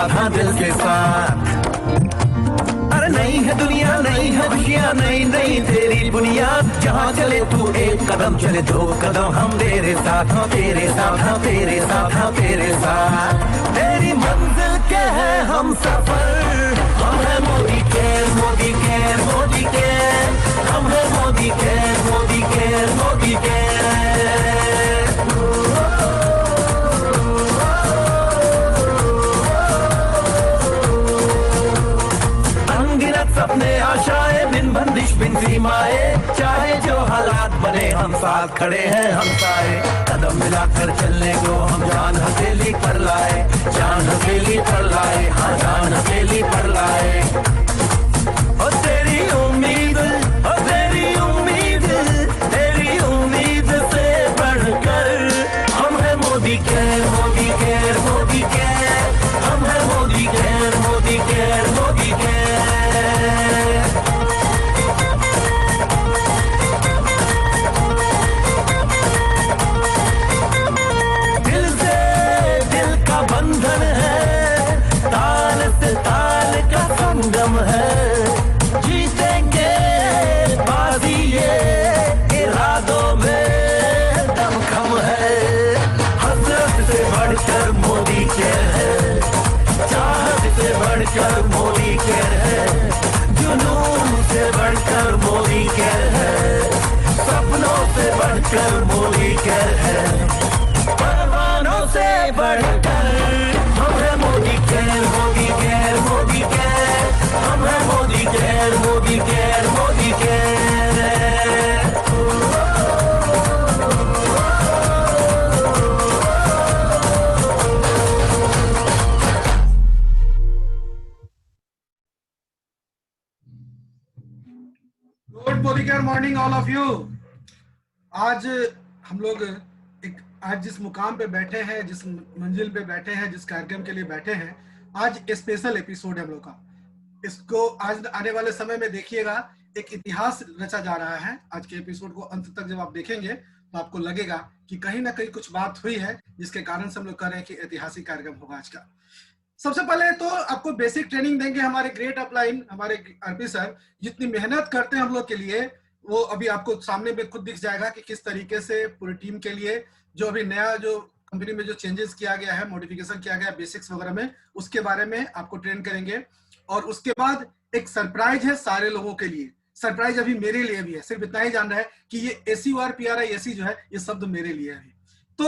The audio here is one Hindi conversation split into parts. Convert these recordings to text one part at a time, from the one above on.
साथ हाँ दिल के साथ। अरे नहीं है दुनिया, नहीं है खुशियाँ, नहीं नहीं तेरी बुनियाद। जहाँ चले तू एक कदम चले दो कदम हम तेरे साथ, हाँ तेरे साथ, हाँ तेरे साथ, हाँ तेरे साथ। तेरी मंजिल के है हम सफर, हम है Modi care, Modi care, Modi care. हम है Modi care, Modi care, Modi care. अनगिनत सपने आशाएं, बिन बंदिश बिन सीमाएं। चाहे जो हालात बने हम साथ खड़े हैं हम सारे। कदम मिलाकर चलने को हम जान हथेली पर लाए, जान हथेली पर लाए, हाँ जान हथेली पर लाए। ओ तेरी उम्मीद, ओ तेरी उम्मीद, तेरी उम्मीद से बढ़कर हम है Modi care, Modi care, Modi care. हम है Modi care, Modi care, Modi care. दिल से दिल का बंधन है, ताल से ताल का संगम है। जीतेंगे बाजी ये इरादों में दमखम है। हसरत से बढ़कर मोदी केयर है, चाहत से बढ़कर मोदी केयर है, जुनून से बढ़कर मोदी केयर है, सपनों से बढ़कर मोदी केयर है, परवानों से बढ़कर हम है Modi care, Modi care, Modi care. हम है Modi care, Modi care, Modi care. Good Modi care morning all of you. आज हम लोग आज जिस मुकाम पे बैठे हैं, जिस मंजिल पे बैठे हैं, जिस कार्यक्रम के लिए बैठे हैं, आज स्पेशल एपिसोड है हम लोग का। इसको आज आने वाले समय में देखिएगा, एक इतिहास रचा जा रहा है। आज के एपिसोड को अंत तक जब आप देखेंगे तो आपको लगेगा कि कहीं ना कहीं कुछ बात हुई है जिसके कारण से हम लोग कह रहे हैं कि ऐतिहासिक कार्यक्रम होगा आज का। सबसे पहले तो आपको बेसिक ट्रेनिंग देंगे हमारे ग्रेट अपलाइन, हमारे आरपी सर। जितनी मेहनत करते हैं हम लोग के लिए, वो अभी आपको सामने में खुद दिख जाएगा कि किस तरीके से पूरी टीम के लिए जो अभी नया जो कंपनी में जो चेंजेस किया गया है, मॉडिफिकेशन किया गया बेसिक्स वगैरह में, उसके बारे में आपको ट्रेन करेंगे। और उसके बाद एक सरप्राइज है सारे लोगों के लिए। सरप्राइज अभी मेरे लिए भी है, सिर्फ इतना ही जान रहा है कि ये ACORPRI एसी जो है ये शब्द मेरे लिए है। तो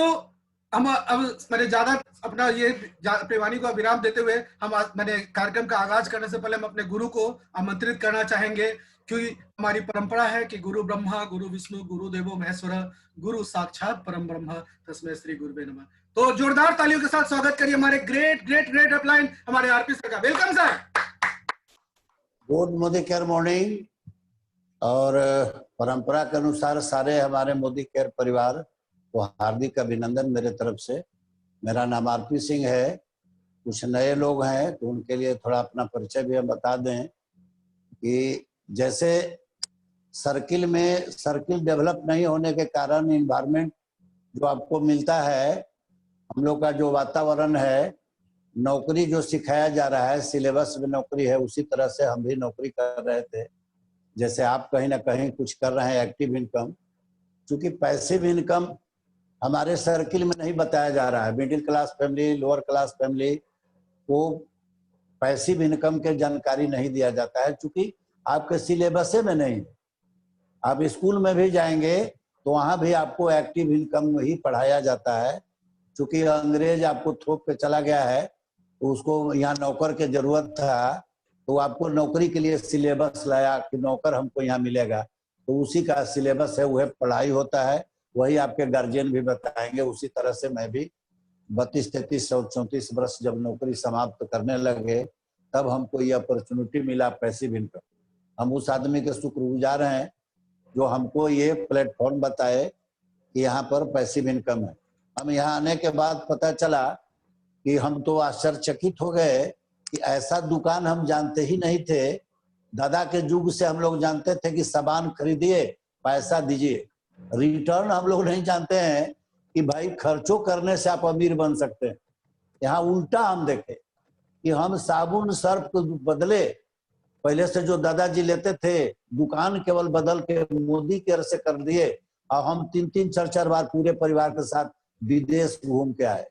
हम अब मैंने ज्यादा अपना ये अपनी वाणी को विराम देते हुए मैंने कार्यक्रम का आगाज करने से पहले हम अपने गुरु को आमंत्रित करना चाहेंगे, क्योंकि हमारी परंपरा है कि गुरु ब्रह्मा गुरु विष्णु गुरु देवो महेश्वर, गुरु साक्षात परम ब्रह्म तस्मै श्री गुरुवे नमः। तो जोरदार तालियों के साथ स्वागत करिए हमारे ग्रेट ग्रेट ग्रेट अपलाइन, हमारे आरपी सर का। Welcome sir. Good Modi care morning. और परंपरा के अनुसार सारे हमारे मोदी केयर परिवार को हार्दिक अभिनंदन मेरे तरफ से। मेरा नाम आरपी सिंह है। कुछ नए लोग हैं तो उनके लिए थोड़ा अपना परिचय भी हम बता दें कि जैसे सर्किल में सर्किल डेवलप नहीं होने के कारण इन्वायरमेंट जो आपको मिलता है, हम लोग का जो वातावरण है, नौकरी जो सिखाया जा रहा है, सिलेबस में नौकरी है, उसी तरह से हम भी नौकरी कर रहे थे। जैसे आप कहीं ना कहीं कुछ कर रहे हैं एक्टिव इनकम, क्योंकि पैसिव इनकम हमारे सर्किल में नहीं बताया जा रहा है। Middle class family, lower class family को पैसिव इनकम के जानकारी नहीं दिया जाता है, क्योंकि आपके सिलेबस में नहीं। आप स्कूल में भी जाएंगे तो वहाँ भी आपको एक्टिव इनकम ही पढ़ाया जाता है, क्योंकि अंग्रेज आपको थोप के चला गया है, तो उसको यहाँ नौकर की जरूरत था, तो आपको नौकरी के लिए सिलेबस लाया कि नौकर हमको यहाँ मिलेगा, तो उसी का सिलेबस है, वह पढ़ाई होता है, वही आपके गार्जियन भी बताएंगे। उसी तरह से मैं भी 32, 33 और 34 वर्ष जब नौकरी समाप्त करने लगे, तब हमको ये अपॉर्चुनिटी मिला पैसिव इनकम। हम उस आदमी के शुक्रगुजार हैं जो हमको ये प्लेटफॉर्म बताए कि यहाँ पर पैसिव इनकम है। हम यहाँ आने के बाद पता चला कि हम तो आश्चर्यचकित हो गए कि ऐसा दुकान हम जानते ही नहीं थे। दादा के युग से हम लोग जानते थे कि सामान खरीदिए पैसा दीजिए, रिटर्न हम लोग नहीं जानते हैं कि भाई खर्चों करने से आप अमीर बन सकते हैं। यहाँ उल्टा हम देखे, कि हम साबुन सर्फ के बदले पहले से जो दादाजी लेते थे दुकान केवल बदल के मोदी केयर से कर दिए, और हम 3-3 4-4 बार पूरे परिवार के साथ विदेश घूम के आए।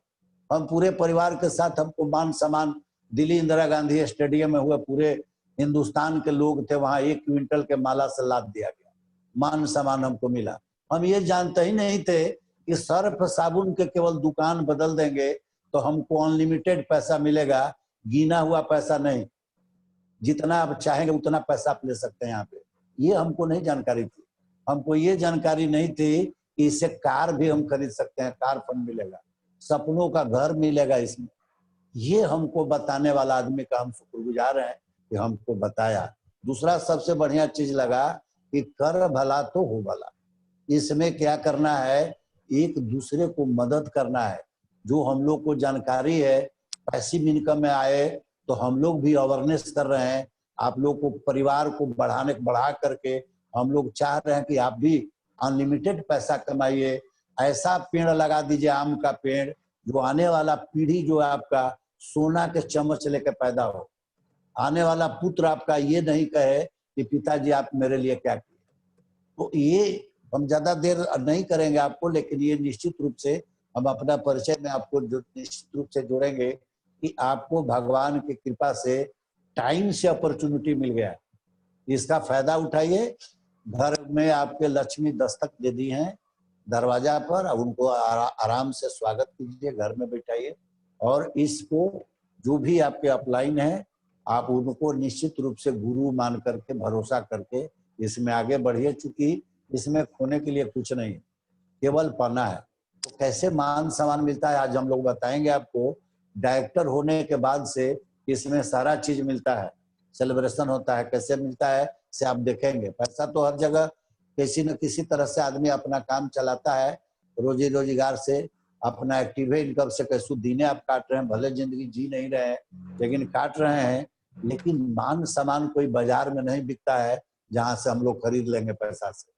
हम पूरे परिवार के साथ, हमको मान सम्मान दिल्ली इंदिरा गांधी स्टेडियम में हुए, पूरे हिंदुस्तान के लोग थे वहां, 1 क्विंटल के माला से लाद दिया गया, मान सम्मान हमको मिला। हम ये जानते ही नहीं थे कि सर्फ साबुन के केवल दुकान बदल देंगे तो हमको अनलिमिटेड पैसा मिलेगा, गिना हुआ पैसा नहीं, जितना आप चाहेंगे उतना पैसा आप ले सकते हैं यहाँ पे। ये हमको नहीं जानकारी थी। हमको ये जानकारी नहीं थी कि इससे कार भी हम खरीद सकते हैं, कार फंड मिलेगा, सपनों का घर मिलेगा इसमें। ये हमको बताने वाला आदमी का हम शुक्रगुजार हैं कि हमको बताया। दूसरा सबसे बढ़िया चीज लगा कि कर भला तो हो भला। इसमें क्या करना है, एक दूसरे को मदद करना है। जो हम लोग को जानकारी है, पैसिव इनकम में आए तो हम लोग भी अवेयरनेस कर रहे हैं। आप लोग को परिवार को बढ़ा करके हम लोग चाह रहे हैं कि आप भी अनलिमिटेड पैसा कमाइए। ऐसा पेड़ लगा दीजिए, आम का पेड़, जो आने वाला पीढ़ी जो है आपका सोना के चम्मच लेकर पैदा हो। आने वाला पुत्र आपका ये नहीं कहे कि पिताजी आप मेरे लिए क्या किए। तो ये हम ज्यादा देर नहीं करेंगे आपको, लेकिन ये निश्चित रूप से हम अपना परिचय में आपको निश्चित रूप से जोड़ेंगे कि आपको भगवान की कृपा से टाइम से अपॉर्चुनिटी मिल गया। इसका फायदा उठाइए। घर में आपके लक्ष्मी दस्तक दे दी हैं दरवाजा पर, अब उनको आराम से स्वागत कीजिए, घर में बैठाइए। और इसको जो भी आपके अपलाइन है आप उनको निश्चित रूप से गुरु मान करके, भरोसा करके इसमें आगे बढ़िए। चूंकि इसमें खोने के लिए कुछ नहीं, केवल पाना है। तो कैसे मान सम्मान मिलता है आज हम लोग बताएंगे आपको। डायरेक्टर होने के बाद से इसमें सारा चीज मिलता है, सेलिब्रेशन होता है। कैसे मिलता है से आप देखेंगे। पैसा तो हर जगह किसी न किसी तरह से आदमी अपना काम चलाता है, रोजी रोजगार से, अपना एक्टिव इनकम से कैसे दिने आप काट रहे हैं। भले जिंदगी जी नहीं रहे हैं लेकिन काट रहे हैं। लेकिन मान सम्मान कोई बाजार में नहीं बिकता है जहां से हम लोग खरीद लेंगे पैसा से।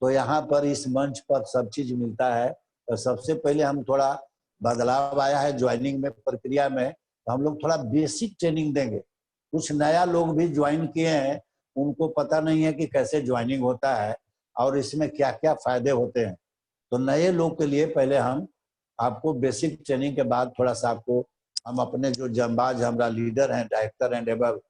तो यहाँ पर इस मंच पर सब चीज मिलता है। तो सबसे पहले हम थोड़ा बदलाव आया है ज्वाइनिंग में, प्रक्रिया में। तो हम लोग थोड़ा बेसिक ट्रेनिंग देंगे। कुछ नया लोग भी ज्वाइन किए हैं, उनको पता नहीं है कि कैसे ज्वाइनिंग होता है और इसमें क्या क्या फायदे होते हैं। तो नए लोग के लिए पहले हम आपको बेसिक ट्रेनिंग के बाद थोड़ा सा आपको हम अपने जो जंबाज हमारा लीडर हैं, डायरेक्टर एंड एबव,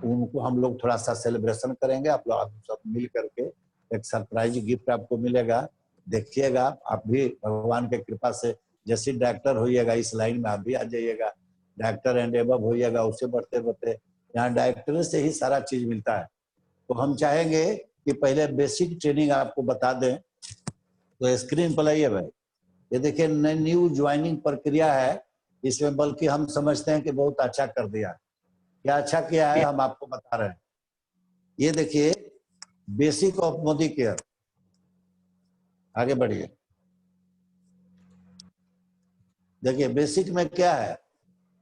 उनको हम लोग थोड़ा सा सेलिब्रेशन करेंगे। आप लोग सब मिल करके एक सरप्राइज गिफ्ट आपको मिलेगा। देखिएगा, आप भी भगवान के कृपा से जैसे डायरेक्टर होइएगा इस लाइन में आप भी आ जाइएगा, डायरेक्टर एंड एबव होइएगा। उससे बढ़ते बढ़ते यहाँ डायरेक्टर से ही सारा चीज मिलता है। तो हम चाहेंगे कि पहले बेसिक ट्रेनिंग आपको बता दें। तो स्क्रीन पर लाइए भाई, ये देखिए न्यू ज्वाइनिंग प्रक्रिया है। इसमें बल्कि हम समझते हैं कि बहुत अच्छा कर दिया। क्या अच्छा किया है हम आपको बता रहे हैं। ये देखिए बेसिक ऑफ मोदी केयर, आगे बढ़िए। देखिए बेसिक में क्या है,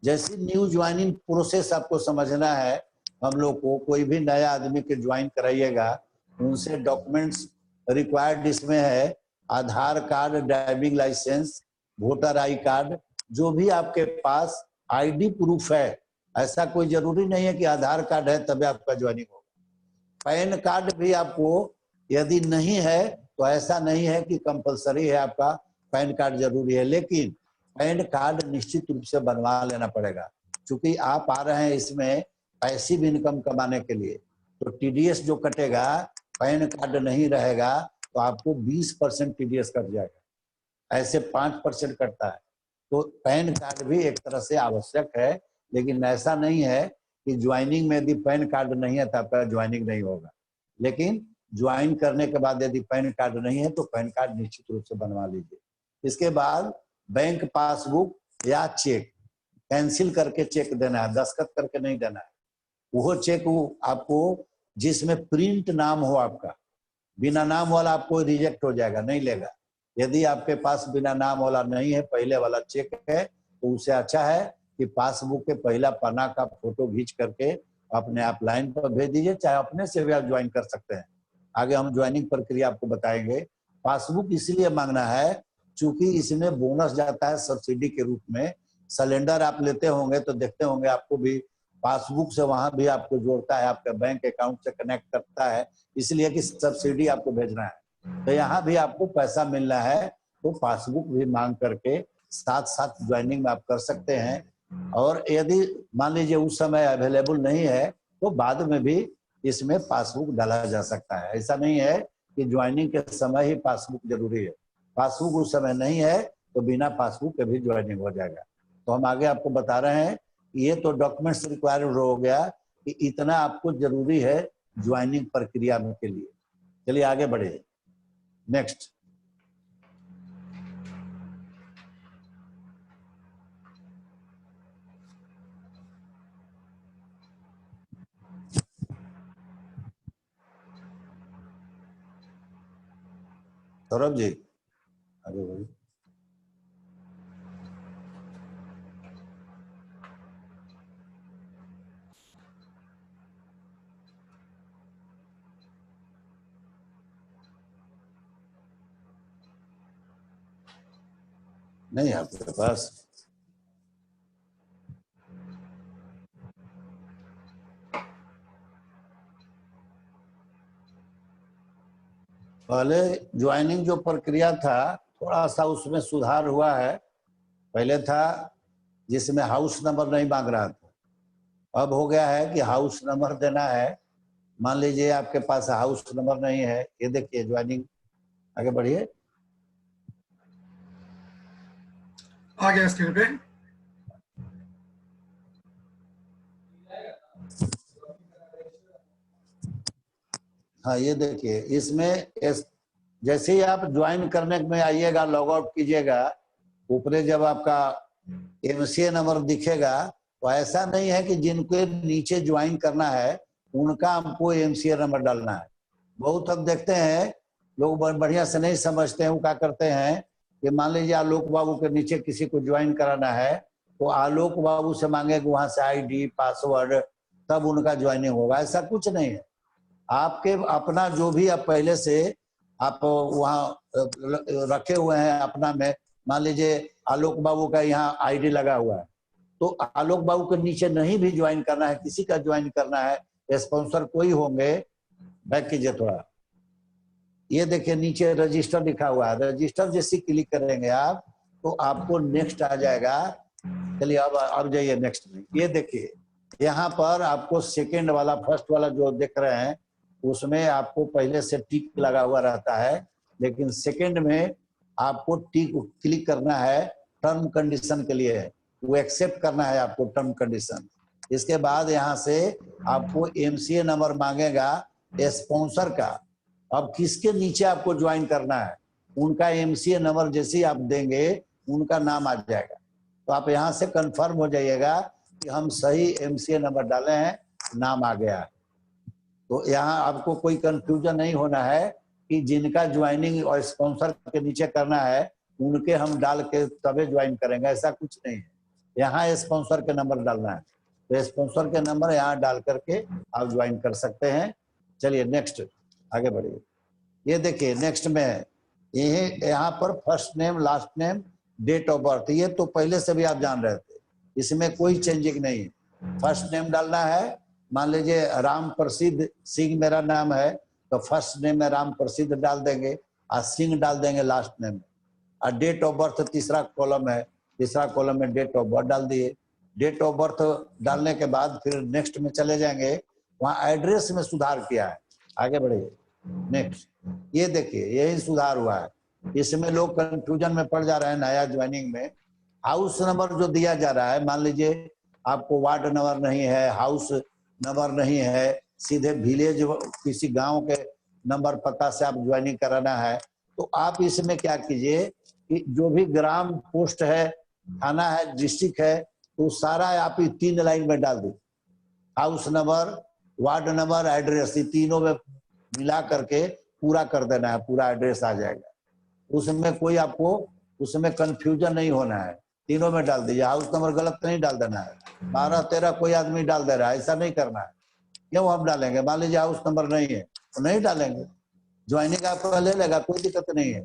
जैसे न्यू ज्वाइनिंग प्रोसेस आपको समझना है। हम लोग को कोई भी नया आदमी के ज्वाइन कराइएगा, उनसे डॉक्यूमेंट्स रिक्वायर्ड इसमें है, Aadhaar card, driving licence, voter I card, जो भी आपके पास आईडी प्रूफ है। ऐसा कोई जरूरी नहीं है कि आधार कार्ड है तभी आपका ज्वाइनिंग होगा। पैन कार्ड भी आपको यदि नहीं है तो ऐसा नहीं है कि कंपलसरी है आपका पैन कार्ड जरूरी है, लेकिन पैन कार्ड निश्चित रूप से बनवा लेना पड़ेगा। क्योंकि आप आ रहे हैं इसमें पैसिव इनकम कमाने के लिए, तो टीडीएस जो कटेगा, पैन कार्ड नहीं रहेगा तो आपको 20% टीडीएस कट जाएगा। ऐसे 5% कटता है। तो पैन कार्ड भी एक तरह से आवश्यक है, लेकिन ऐसा नहीं है कि ज्वाइनिंग में यदि पैन कार्ड नहीं है तो आपका ज्वाइनिंग नहीं होगा। लेकिन ज्वाइन करने के बाद यदि पैन कार्ड नहीं है तो पैन कार्ड निश्चित रूप से बनवा लीजिए। इसके बाद बैंक पासबुक या चेक कैंसिल करके चेक देना है, दस्तखत करके नहीं देना है। वो चेक आपको जिसमें प्रिंट नाम हो आपका, बिना नाम वाला आपको रिजेक्ट हो जाएगा, नहीं लेगा। यदि आपके पास बिना नाम वाला नहीं है, पहले वाला चेक है, तो उससे अच्छा है कि पासबुक के पहला पन्ना का फोटो खींच करके अपने आप लाइन पर भेज दीजिए। चाहे अपने से भी आप ज्वाइन कर सकते हैं। आगे हम ज्वाइनिंग प्रक्रिया आपको बताएंगे। पासबुक इसलिए मांगना है चूंकि इसमें बोनस जाता है सब्सिडी के रूप में। सिलेंडर आप लेते होंगे तो देखते होंगे आपको भी पासबुक से वहां भी आपको जोड़ता है, आपके बैंक अकाउंट से कनेक्ट करता है, इसलिए कि सब्सिडी आपको भेजना है। तो यहाँ भी आपको पैसा मिलना है तो पासबुक भी मांग करके साथ साथ ज्वाइनिंग में आप कर सकते हैं। और यदि मान लीजिए उस समय अवेलेबल नहीं है तो बाद में भी इसमें पासबुक डाला जा सकता है। ऐसा नहीं है कि ज्वाइनिंग के समय ही पासबुक जरूरी है, पासबुक उस समय नहीं है तो बिना पासबुक के भी ज्वाइनिंग हो जाएगा। तो हम आगे आपको बता रहे हैं, ये तो डॉक्यूमेंट्स रिक्वायर्ड हो गया कि इतना आपको जरूरी है ज्वाइनिंग प्रक्रिया में के लिए। चलिए आगे बढ़े, नेक्स्ट। सौरभ जी आगे बढ़िए। नहीं आपके पास पहले ज्वाइनिंग जो प्रक्रिया था थोड़ा सा उसमें सुधार हुआ है। पहले था जिसमें हाउस नंबर नहीं मांग रहा था, अब हो गया है कि हाउस नंबर देना है। मान लीजिए आपके पास हाउस नंबर नहीं है, ये देखिए ज्वाइनिंग, आगे बढ़िए। आ गया स्क्रीन पे। हाँ ये देखिए, इसमें जैसे ही आप ज्वाइन करने में आइएगा, लॉग आउट कीजिएगा, ऊपरे जब आपका एमसीए नंबर दिखेगा तो ऐसा नहीं है कि जिनको नीचे ज्वाइन करना है उनका हमको एमसीए नंबर डालना है। बहुत अब देखते हैं लोग बढ़िया से नहीं समझते हैं, वो क्या करते हैं कि मान लीजिए आलोक बाबू के नीचे किसी को ज्वाइन कराना है तो आलोक बाबू से मांगेगा वहां से आईडी पासवर्ड, तब उनका ज्वाइनिंग होगा। ऐसा कुछ नहीं है। आपके अपना जो भी आप पहले से आप वहाँ रखे हुए हैं अपना में, मान लीजिए आलोक बाबू का यहाँ आईडी लगा हुआ है तो आलोक बाबू के नीचे नहीं भी ज्वाइन करना है, किसी का ज्वाइन करना है, स्पॉन्सर कोई होंगे, बैक कीजिए थोड़ा, ये देखिए नीचे रजिस्टर लिखा हुआ है, रजिस्टर जैसे क्लिक करेंगे आप तो आपको नेक्स्ट आ जाएगा। चलिए अब जाइए नेक्स्ट में। ये देखिए यहाँ पर आपको सेकेंड वाला फर्स्ट वाला जो देख रहे हैं उसमें आपको पहले से टिक लगा हुआ रहता है, लेकिन सेकेंड में आपको टिक क्लिक करना है टर्म कंडीशन के लिए, वो एक्सेप्ट करना है आपको टर्म कंडीशन। इसके बाद यहाँ से आपको एमसीए नंबर मांगेगा स्पॉन्सर का। अब किसके नीचे आपको ज्वाइन करना है उनका एमसीए नंबर जैसे ही आप देंगे उनका नाम आ जाएगा। तो आप यहाँ से कंफर्म हो जाइएगा कि हम सही एमसीए नंबर डाले हैं, नाम आ गया है। तो यहाँ आपको कोई कंफ्यूजन नहीं होना है कि जिनका ज्वाइनिंग और स्पॉन्सर के नीचे करना है उनके हम डाल के तभी ज्वाइन करेंगे, ऐसा कुछ नहीं है। यहाँ स्पॉन्सर के नंबर डालना है तो स्पॉन्सर के नंबर यहाँ डाल करके आप ज्वाइन कर सकते हैं। चलिए नेक्स्ट आगे बढ़िए। ये देखिए नेक्स्ट में ये यहाँ पर first name last name date of birth, ये तो पहले से भी आप जान रहे थे, इसमें कोई चेंजिंग नहीं है। फर्स्ट नेम डालना है, मान लीजिए राम प्रसिद्ध सिंह मेरा नाम है तो फर्स्ट नेम में राम प्रसिद्ध डाल देंगे और सिंह डाल देंगे लास्ट नेम में। और डेट ऑफ बर्थ तीसरा कॉलम है, तीसरा कॉलम में डेट ऑफ बर्थ डाल दिए। डेट ऑफ बर्थ डालने के बाद फिर नेक्स्ट में चले जाएंगे, वहाँ एड्रेस में सुधार किया है, आगे बढ़िए नेक्स्ट। ये देखिए यही सुधार हुआ है, इसमें लोग कंफ्यूजन में पड़ जा रहे हैं नया ज्वाइनिंग में। हाउस नंबर जो दिया जा रहा है, मान लीजिए आपको वार्ड नंबर नहीं है, हाउस नंबर नहीं है, सीधे विलेज किसी गांव के नंबर पता से आप ज्वाइनिंग कराना है तो आप इसमें क्या कीजिए कि जो भी ग्राम पोस्ट है, थाना है, डिस्ट्रिक्ट है, तो सारा आप 3 लाइन में डाल दीजिए। House number, ward number, address, ये तीनों में मिला करके पूरा कर देना है, पूरा एड्रेस आ जाएगा। उसमें कोई आपको उसमें कंफ्यूजन नहीं होना है, तीनों में डाल दीजिए। हाउस नंबर गलत नहीं डाल देना है, 12-13 कोई आदमी डाल दे रहा है, ऐसा नहीं करना है। क्यों हम डालेंगे, मान लीजिए हाउस नंबर नहीं है तो नहीं डालेंगे, ज्वाइनिंग आपका ले लेगा, कोई दिक्कत नहीं है।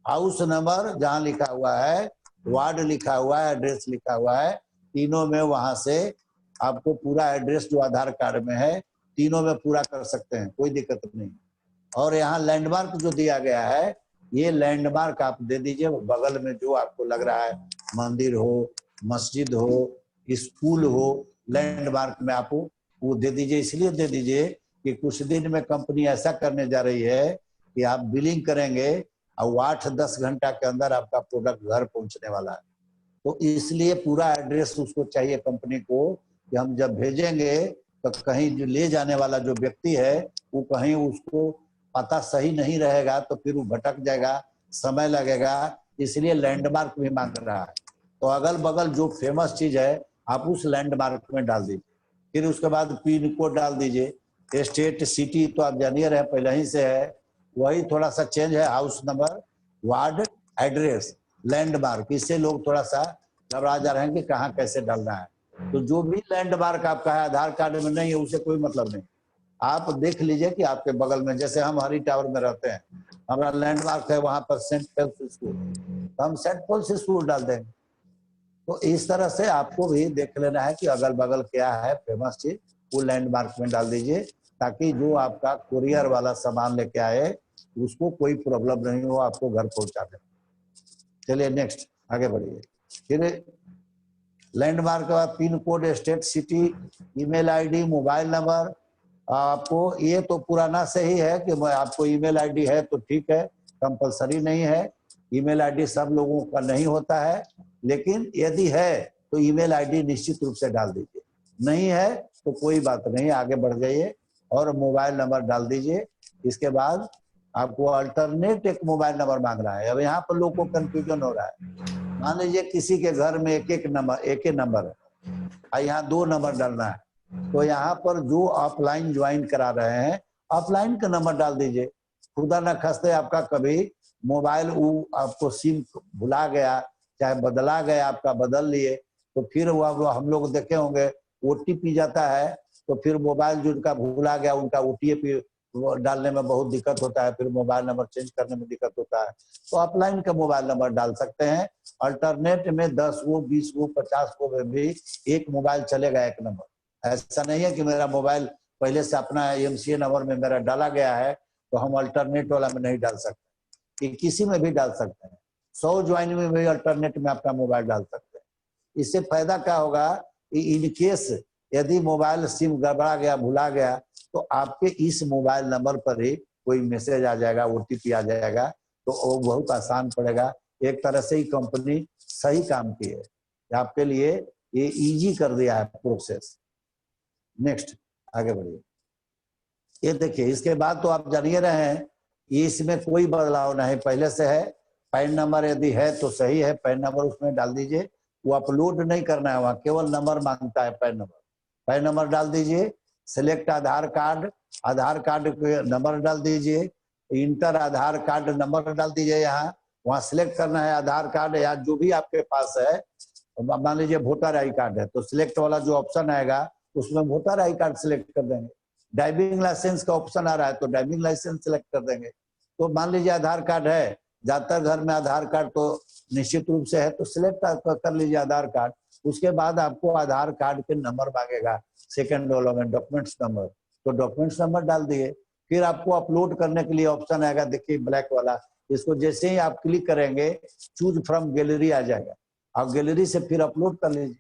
हाउस नंबर जहाँ लिखा हुआ है, वार्ड लिखा हुआ है, एड्रेस लिखा हुआ है, तीनों में वहां से आपको पूरा एड्रेस जो आधार कार्ड में है तीनों में पूरा कर सकते हैं, कोई दिक्कत नहीं। और यहाँ लैंडमार्क जो दिया गया है, ये लैंडमार्क आप दे दीजिए बगल में जो आपको लग रहा है, मंदिर हो, मस्जिद हो, स्कूल हो, लैंडमार्क में आप वो दे दीजिए। इसलिए दे दीजिए कि कुछ दिन में कंपनी ऐसा करने जा रही है कि आप बिलिंग करेंगे और 8-10 घंटा के अंदर आपका प्रोडक्ट घर पहुंचने वाला है। तो इसलिए पूरा एड्रेस उसको चाहिए कंपनी को कि हम जब भेजेंगे तो कहीं जो ले जाने वाला जो व्यक्ति है वो कहीं उसको पता सही नहीं रहेगा तो फिर वो भटक जाएगा, समय लगेगा। इसलिए लैंडमार्क भी मांग रहा है। तो अगल बगल जो फेमस चीज है आप उस लैंडमार्क में डाल दीजिए। फिर उसके बाद पिन कोड डाल दीजिए। स्टेट सिटी तो आप जानिए रहे पहले ही से है, वही थोड़ा सा चेंज है, house number, ward, address, landmark. इससे लोग थोड़ा सा घबरा जा रहे हैं कि कहाँ कैसे डालना है। तो जो भी लैंडमार्क आपका है आधार कार्ड में नहीं है उसे कोई मतलब नहीं। आप देख लीजिए कि आपके बगल में, जैसे हम हरी टावर में रहते हैं, हमारा लैंडमार्क है वहां पर सेंट पॉल्स स्कूल, तो हम सेंट पॉल्स स्कूल डाल देंगे। तो इस तरह से आपको भी देख लेना है कि अगल बगल क्या है फेमस चीज, वो लैंडमार्क में डाल दीजिए ताकि जो आपका कुरियर वाला सामान लेके आए उसको कोई प्रॉब्लम नहीं हो, आपको घर पहुंचा दे। चलिए नेक्स्ट आगे बढ़िए। फिर लैंडमार्क के बाद pin code, state city, email ID, mobile number. आपको ये तो पुराना से ही है कि आपको ईमेल आईडी है तो ठीक है, कंपलसरी नहीं है। ईमेल आईडी सब लोगों का नहीं होता है, लेकिन यदि है तो ईमेल आईडी निश्चित रूप से डाल दीजिए। नहीं है तो कोई बात नहीं, आगे बढ़ जाइए और मोबाइल नंबर डाल दीजिए। इसके बाद आपको अल्टरनेट एक मोबाइल नंबर मांग रहा है। अब यहाँ पर लोग को कंफ्यूजन हो रहा है। मान लीजिए किसी के घर में एक एक नंबर है और यहाँ 2 नंबर डालना है, तो यहाँ पर जो ऑफलाइन ज्वाइन करा रहे हैं ऑफलाइन का नंबर डाल दीजिए। खुदा न खास्ते आपका कभी मोबाइल आपको सिम भुला गया, चाहे बदला गया, आपका बदल लिए, तो फिर वो हम लोग देखे होंगे ओटीपी जाता है, तो फिर मोबाइल जो उनका भूला गया उनका ओटीपी डालने में बहुत दिक्कत होता है, फिर मोबाइल नंबर चेंज करने में दिक्कत होता है। तो ऑफलाइन का मोबाइल नंबर डाल सकते हैं। अल्टरनेट में 10 गो, 20 गो, 50 गो में भी एक मोबाइल चलेगा, एक नंबर। ऐसा नहीं है कि मेरा मोबाइल पहले से अपना एमसीए नंबर में मेरा डाला गया है तो हम अल्टरनेट वाला में नहीं डाल सकते, कि किसी में भी डाल सकते हैं। 100 ज्वाइन में भी अल्टरनेट में अपना मोबाइल डाल सकते हैं। इससे फायदा क्या होगा कि इनकेस यदि मोबाइल सिम गड़बड़ा गया, भुला गया, तो आपके इस मोबाइल नंबर पर ही कोई मैसेज आ जाएगा, ओटीपी आ जाएगा, तो वो बहुत आसान पड़ेगा। एक तरह से ही कंपनी सही काम की है, आपके लिए ये इजी कर दिया है प्रोसेस। नेक्स्ट आगे बढ़िए। ये देखिए, इसके बाद तो आप जानिए रहे हैं, इसमें कोई बदलाव नहीं, पहले से है। पैन नंबर यदि है तो सही है, पैन नंबर उसमें डाल दीजिए। वो अपलोड नहीं करना है, वहाँ केवल नंबर मांगता है, पैन नंबर। पैन नंबर डाल दीजिए। सिलेक्ट आधार कार्ड, आधार कार्ड के नंबर डाल दीजिए। इंटर आधार कार्ड नंबर डाल दीजिए। यहाँ वहाँ सिलेक्ट करना है आधार कार्ड या जो भी आपके पास है। मान लीजिए वोटर आई कार्ड है तो सिलेक्ट वाला जो ऑप्शन आएगा उसमें वोटर आई कार्ड सिलेक्ट कर देंगे। ड्राइविंग लाइसेंस का ऑप्शन आ रहा है तो ड्राइविंग लाइसेंस सिलेक्ट कर देंगे। तो मान लीजिए आधार कार्ड है, ज्यादातर घर में आधार कार्ड तो निश्चित रूप से है, तो सिलेक्ट कर लीजिए आधार कार्ड। उसके बाद आपको आधार कार्ड के नंबर मांगेगा, सेकंड वाला में डॉक्यूमेंट्स नंबर, तो डॉक्यूमेंट्स नंबर डाल दिए। फिर आपको अपलोड करने के लिए ऑप्शन आएगा, देखिए ब्लैक वाला, इसको जैसे ही आप क्लिक करेंगे चूज फ्रॉम गैलरी आ जाएगा, आप गैलरी से फिर अपलोड कर लीजिए।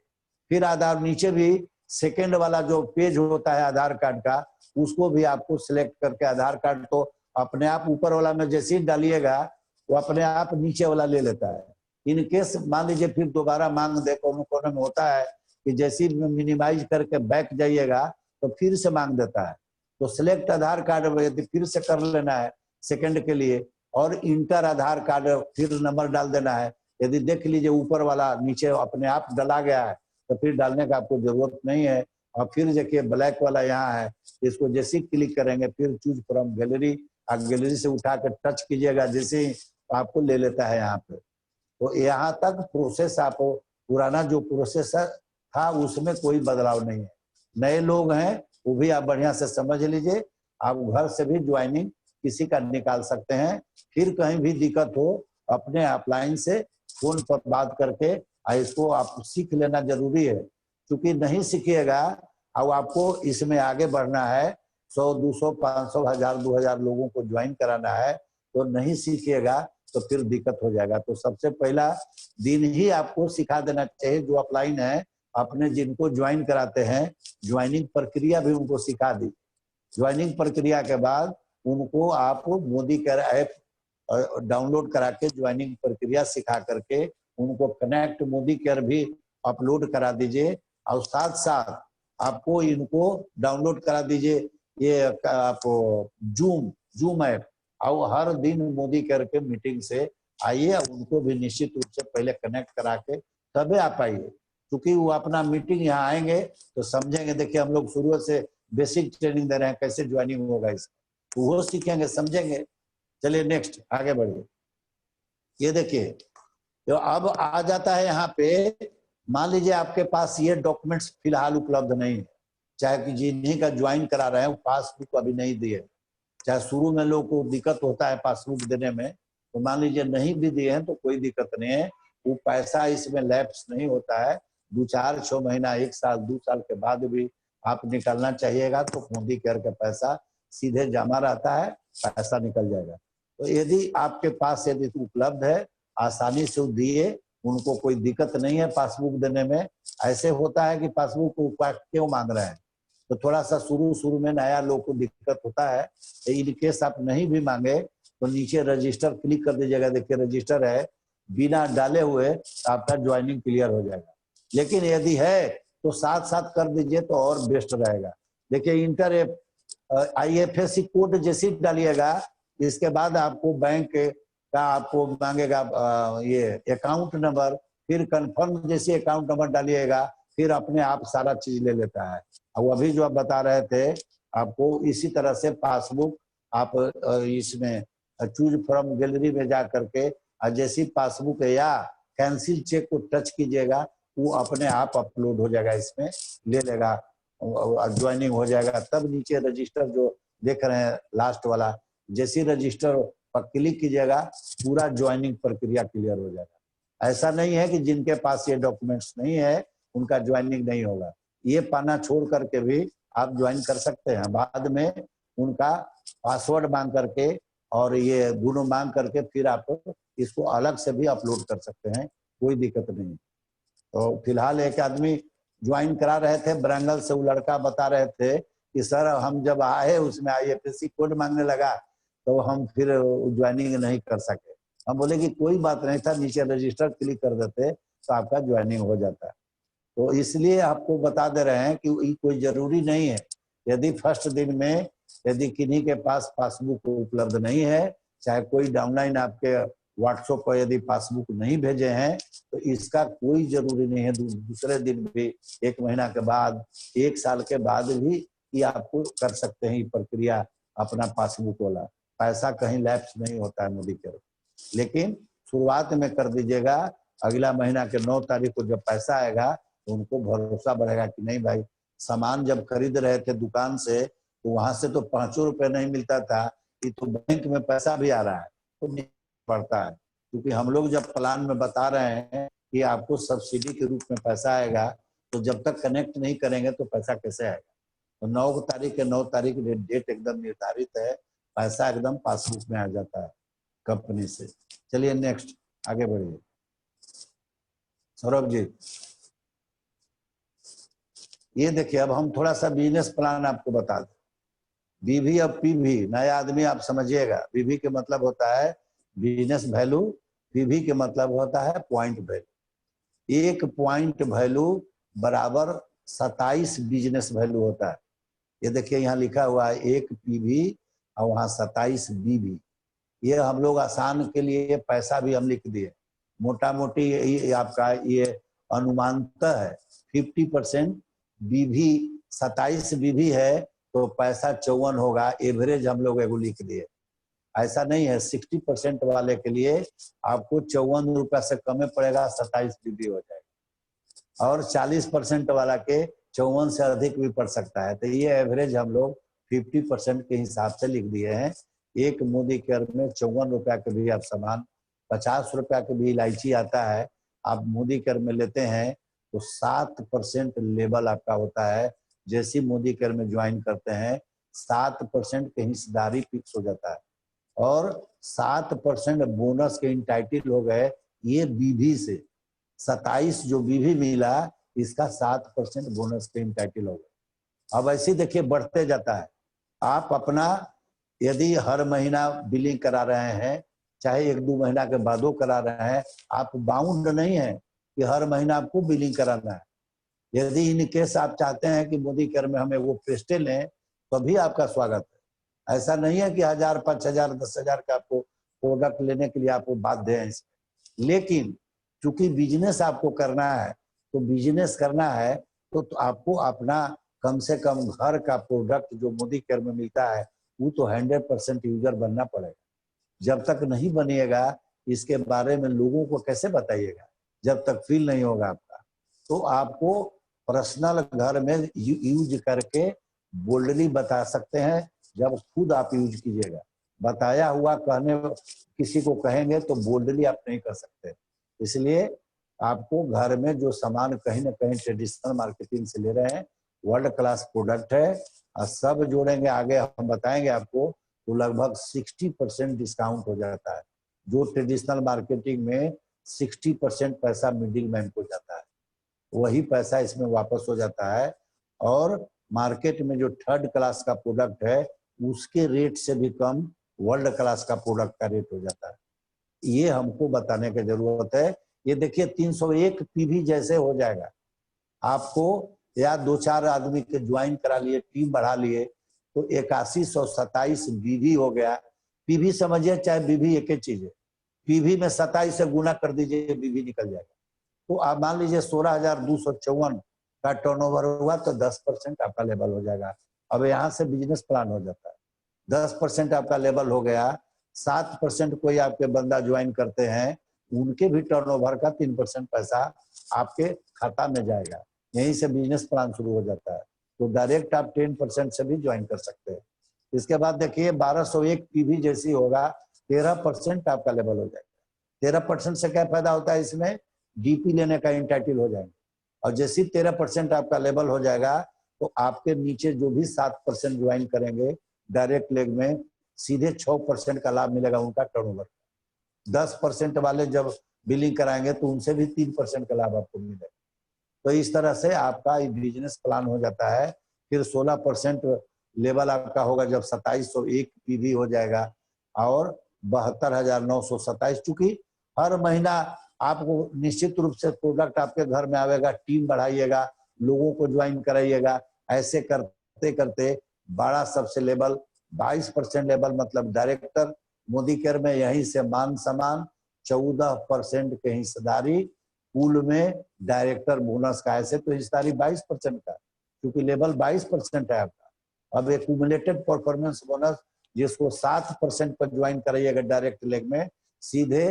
फिर आधार नीचे भी सेकंड वाला जो पेज होता है आधार कार्ड का, उसको भी आपको सिलेक्ट करके आधार कार्ड तो अपने आप ऊपर वाला में जैसे ही डालिएगा वो अपने आप नीचे वाला ले लेता है। इन केस मान लीजिए फिर दोबारा मांग दे, कोनो कोनो में होता है कि जैसे ही मिनिमाइज करके बैक जाइएगा तो फिर से मांग देता है। तो सिलेक्ट आधार कार्ड यदि फिर से कर लेना है सेकंड के लिए, और इंटर आधार कार्ड फिर नंबर डाल देना है। यदि देख लीजिए ऊपर वाला नीचे अपने आप डाला गया है तो फिर डालने का आपको जरूरत नहीं है। और फिर देखिए ब्लैक वाला यहाँ है, इसको जैसे ही क्लिक करेंगे फिर चूज फ्रॉम गैलरी, आप गैलरी से उठा कर टच कीजिएगा, जैसे ही आपको ले लेता है यहाँ पे। तो यहाँ तक प्रोसेस, आप पुराना जो प्रोसेस था उसमें कोई बदलाव नहीं है। नए लोग हैं वो भी आप बढ़िया से समझ लीजिए, आप घर से भी ज्वाइनिंग किसी का निकाल सकते हैं। फिर कहीं भी दिक्कत हो अपने अपलाइन से फोन पर बात करके इसको आप सीख लेना जरूरी है, क्योंकि नहीं सीखिएगा और आपको इसमें आगे बढ़ना है, 100, 200, 500, 1000, 2000 लोगों को ज्वाइन कराना है, तो नहीं सीखिएगा तो फिर दिक्कत हो जाएगा। तो सबसे पहला दिन ही आपको सिखा देना चाहिए। जो अपलाइन है अपने जिनको ज्वाइन कराते हैं, ज्वाइनिंग प्रक्रिया भी उनको सिखा दी। ज्वाइनिंग प्रक्रिया के बाद उनको आप मोदी केयर ऐप डाउनलोड करा के ज्वाइनिंग प्रक्रिया सिखा करके उनको कनेक्ट मोदी केयर भी अपलोड करा दीजिए। और साथ साथ आपको इनको डाउनलोड करा दीजिए ये आप जूम ऐप, और हर दिन मोदी केयर के मीटिंग से आइए। उनको भी निश्चित रूप से पहले कनेक्ट करा के तभी आप आइए, क्योंकि वो अपना मीटिंग यहाँ आएंगे तो समझेंगे। देखिए हम लोग शुरू से बेसिक ट्रेनिंग दे रहे हैं कैसे ज्वाइनिंग होगा इसका, तो वो सीखेंगे, समझेंगे। चलिए नेक्स्ट आगे बढ़िए। ये देखिए तो अब आ जाता है यहाँ पे, मान लीजिए आपके पास ये डॉक्यूमेंट्स फिलहाल उपलब्ध नहीं है, चाहे कि जिन्हीं का ज्वाइन करा रहे हैं पासबुक अभी नहीं दिए, चाहे शुरू में लोग को दिक्कत होता है पासबुक देने में, तो मान लीजिए नहीं भी दिए हैं तो कोई दिक्कत नहीं है, वो पैसा इसमें लैप्स नहीं होता है। 2, 4, 6 महीना, 1 साल, 2 साल के बाद भी आप निकालना चाहिएगा तो मोदी केयर का पैसा सीधे जमा रहता है, पैसा निकल जाएगा। तो यदि आपके पास यदि उपलब्ध है, आसानी से दिए, उनको कोई दिक्कत नहीं है पासबुक देने में। ऐसे होता है कि पासबुक क्यों मांग रहे हैं, तो थोड़ा सा शुरू में नया लोग को दिक्कत होता है। इन केस आप नहीं भी मांगे तो नीचे रजिस्टर क्लिक कर दीजिएगा, देखिए रजिस्टर है, बिना डाले हुए आपका ज्वाइनिंग क्लियर हो जाएगा। लेकिन यदि है तो साथ साथ कर दीजिए तो और बेस्ट रहेगा। देखिए इंटर IFSC कोड जैसे डालिएगा, इसके बाद आपको बैंक का आपको मांगेगा ये अकाउंट नंबर, फिर कंफर्म जैसे अकाउंट नंबर डालिएगा, फिर अपने आप सारा चीज ले लेता है। और अभी जो आप बता रहे थे आपको इसी तरह से पासबुक आप इसमें चूज फ्रॉम गैलरी में जा करके जैसी पासबुक या कैंसिल चेक को टच कीजिएगा, वो अपने आप अपलोड हो जाएगा, इसमें ले लेगा, ज्वाइनिंग हो जाएगा। तब नीचे रजिस्टर जो देख रहे हैं लास्ट वाला, जैसे रजिस्टर पर क्लिक कीजिएगा पूरा ज्वाइनिंग प्रक्रिया क्लियर हो जाएगा। ऐसा नहीं है कि जिनके पास ये डॉक्यूमेंट्स नहीं है उनका ज्वाइनिंग नहीं होगा, ये पाना छोड़ करके भी आप ज्वाइन कर सकते हैं। बाद में उनका पासवर्ड मांग करके और ये दोनों मांग करके फिर आप इसको अलग से भी अपलोड कर सकते हैं, कोई दिक्कत नहीं। तो फिलहाल एक आदमी ज्वाइन करा रहे थे बरंगल से, वो लड़का बता रहे थे कि सर हम जब आए उसमें IFSC कोड मांगने लगा तो हम फिर ज्वाइनिंग नहीं कर सके। हम बोले कि कोई बात नहीं था, नीचे रजिस्टर क्लिक कर देते तो आपका ज्वाइनिंग हो जाता है। तो इसलिए आपको बता दे रहे हैं कि कोई जरूरी नहीं है। यदि फर्स्ट दिन में यदि किन्हीं के पास पासबुक उपलब्ध नहीं है, चाहे कोई डाउनलाइन आपके व्हाट्सएप पर यदि पासबुक नहीं भेजे हैं, तो इसका कोई जरूरी नहीं है दूसरे दिन भी, 1 महीना के बाद, 1 साल के बाद भी ये आपको कर सकते हैं ये प्रक्रिया अपना पासबुक वाला। पैसा कहीं लैप्स नहीं होता है मोदी केयर। लेकिन शुरुआत में कर दीजिएगा, अगला महीना के 9 तारीख को जब पैसा आएगा तो उनको भरोसा बढ़ेगा कि नहीं भाई, सामान जब खरीद रहे थे दुकान से तो वहां से तो 5 रुपए नहीं मिलता था, ये तो बैंक में पैसा भी आ रहा है, तो पड़ता है। क्योंकि हम लोग जब प्लान में बता रहे हैं कि आपको सब्सिडी के रूप में पैसा आएगा, तो जब तक कनेक्ट नहीं करेंगे तो पैसा कैसे आएगा। तो 9 तारीख के 9 तारीख डेट एकदम निर्धारित है, पैसा एकदम पासबुक में आ जाता है कंपनी से। चलिए नेक्स्ट आगे बढ़िए सौरभ जी। ये देखिए अब हम थोड़ा सा बिजनेस प्लान आपको बता दें। BV और PV, नया आदमी आप समझिएगा, BV के मतलब होता है बिजनेस वैल्यू, PV के मतलब होता है पॉइंट वैल्यू। 1 पॉइंट वैल्यू बराबर 27 बिजनेस वैल्यू होता है। ये देखिए यहाँ लिखा हुआ है 1 PV और वहाँ 27 BV। ये हम लोग आसान के लिए पैसा भी हम लिख दिए, मोटा मोटी आपका ये अनुमानतः है 50% BV, 27 BV है तो पैसा 54 होगा, एवरेज हम लोग एगो लिख दिए। ऐसा नहीं है, 60% वाले के लिए आपको 54 रुपया से कम में पड़ेगा, 27 BV हो जाएगा, और 40% वाला के 54 से अधिक भी पड़ सकता है। तो ये एवरेज हम लोग 50% के हिसाब से लिख दिए हैं। एक मोदी केयर में 54 रुपया के भी आप सामान, 50 रुपया के भी इलायची आता है, आप मोदी केयर में लेते हैं तो 7% लेवल आपका होता है। जैसे मोदी केयर में ज्वाइन करते हैं 7% की हिस्सेदारी फिक्स हो जाता है और 7% बोनस के इंटाइटल हो गए। ये बीवी से 27 जो बीवी मिला इसका 7% बोनस के इंटाइटल हो गए। अब ऐसे देखिए बढ़ते जाता है। आप अपना यदि हर महीना बिलिंग करा रहे हैं, चाहे 1-2 महीना के बादो करा रहे हैं, आप बाउंड नहीं है कि हर महीना आपको बिलिंग कराना है। यदि इन केस आप चाहते हैं कि मोदी केयर में हमें वो प्रेस्टे लें तो भी आपका स्वागत है। ऐसा नहीं है कि 1000, 5000, 10,000 का आपको प्रोडक्ट लेने के लिए आपको बाध्य है इसमें। लेकिन चूंकि बिजनेस आपको करना है तो बिजनेस करना है तो आपको अपना कम से कम घर का प्रोडक्ट जो मोदी केयर में मिलता है वो तो 100% यूजर बनना पड़ेगा। जब तक नहीं बनिएगा इसके बारे में लोगों को कैसे बताइएगा, जब तक फील नहीं होगा आपका। तो आपको पर्सनल घर में यूज करके बोल्डली बता सकते हैं। जब खुद आप यूज कीजिएगा, बताया हुआ कहने किसी को कहेंगे तो बोल्डली आप नहीं कर सकते। इसलिए आपको घर में जो सामान कहीं ना कहीं ट्रेडिशनल मार्केटिंग से ले रहे हैं, वर्ल्ड क्लास प्रोडक्ट है और सब जोड़ेंगे आगे हम बताएंगे आपको तो लगभग 60% डिस्काउंट हो जाता है। जो ट्रेडिशनल मार्केटिंग में 60% पैसा मिडिल मैन को जाता है, वही पैसा इसमें वापस हो जाता है। और मार्केट में जो 3rd क्लास का प्रोडक्ट है उसके रेट से भी कम वर्ल्ड क्लास का प्रोडक्ट का रेट हो जाता है। ये हमको बताने की जरूरत है। ये देखिए 301 पीवी जैसे हो जाएगा आपको, या 2-4 आदमी के ज्वाइन करा लिए, टीम बढ़ा लिए तो 8127 बीवी हो गया। पीवी समझिए चाहे बीवी एक ही चीज है, पीवी में 27 से गुना कर दीजिए बीवी निकल जाएगा। तो आप मान लीजिए 16,254 का टर्नओवर हुआ तो 10% आपका लेवल हो जाएगा। अब यहाँ से बिजनेस प्लान हो जाता है। 10% आपका लेवल हो गया, 7% कोई आपके बंदा ज्वाइन करते हैं उनके भी टर्नओवर का 3% पैसा आपके खाता में जाएगा। यहीं से बिजनेस प्लान शुरू हो जाता है। तो डायरेक्ट आप 10% से भी ज्वाइन कर सकते हैं। इसके बाद देखिए 1201 पीवी जैसी होगा 13% आपका लेवल हो जाएगा। 13% से क्या फायदा होता है, इसमें डीपी लेने का इंटाइटल हो जाएंगे। और जैसे 13% आपका लेवल हो जाएगा तो आपके नीचे जो भी 7% ज्वाइन करेंगे डायरेक्ट लेग में सीधे 6% का लाभ मिलेगा उनका टर्नओवर। 10% वाले जब बिलिंग कराएंगे तो उनसे भी 3% का लाभ आपको मिलेगा। तो इस तरह से आपका बिजनेस प्लान हो जाता है। फिर 16% लेवल आपका होगा जब 2701 पीवी हो जाएगा और 72,927। चूंकि हर महीना आपको निश्चित रूप से प्रोडक्ट आपके घर में आएगा, टीम बढ़ाइएगा, लोगों को ज्वाइन कराइएगा। ऐसे करते करते बड़ा सबसे लेवल 22% लेवल मतलब डायरेक्टर मोदी केयर में, यहीं से मान सम्मान 14% के हिस्सेदारी पूल में डायरेक्टर बोनस का। ऐसे तो हिस्सेदारी 22% का, क्योंकि लेवल 22% है आपका। अब एक्यूमुलेटेड परफॉर्मेंस बोनस जिसको 7% पर ज्वाइन कराइएगा डायरेक्ट लेग में, सीधे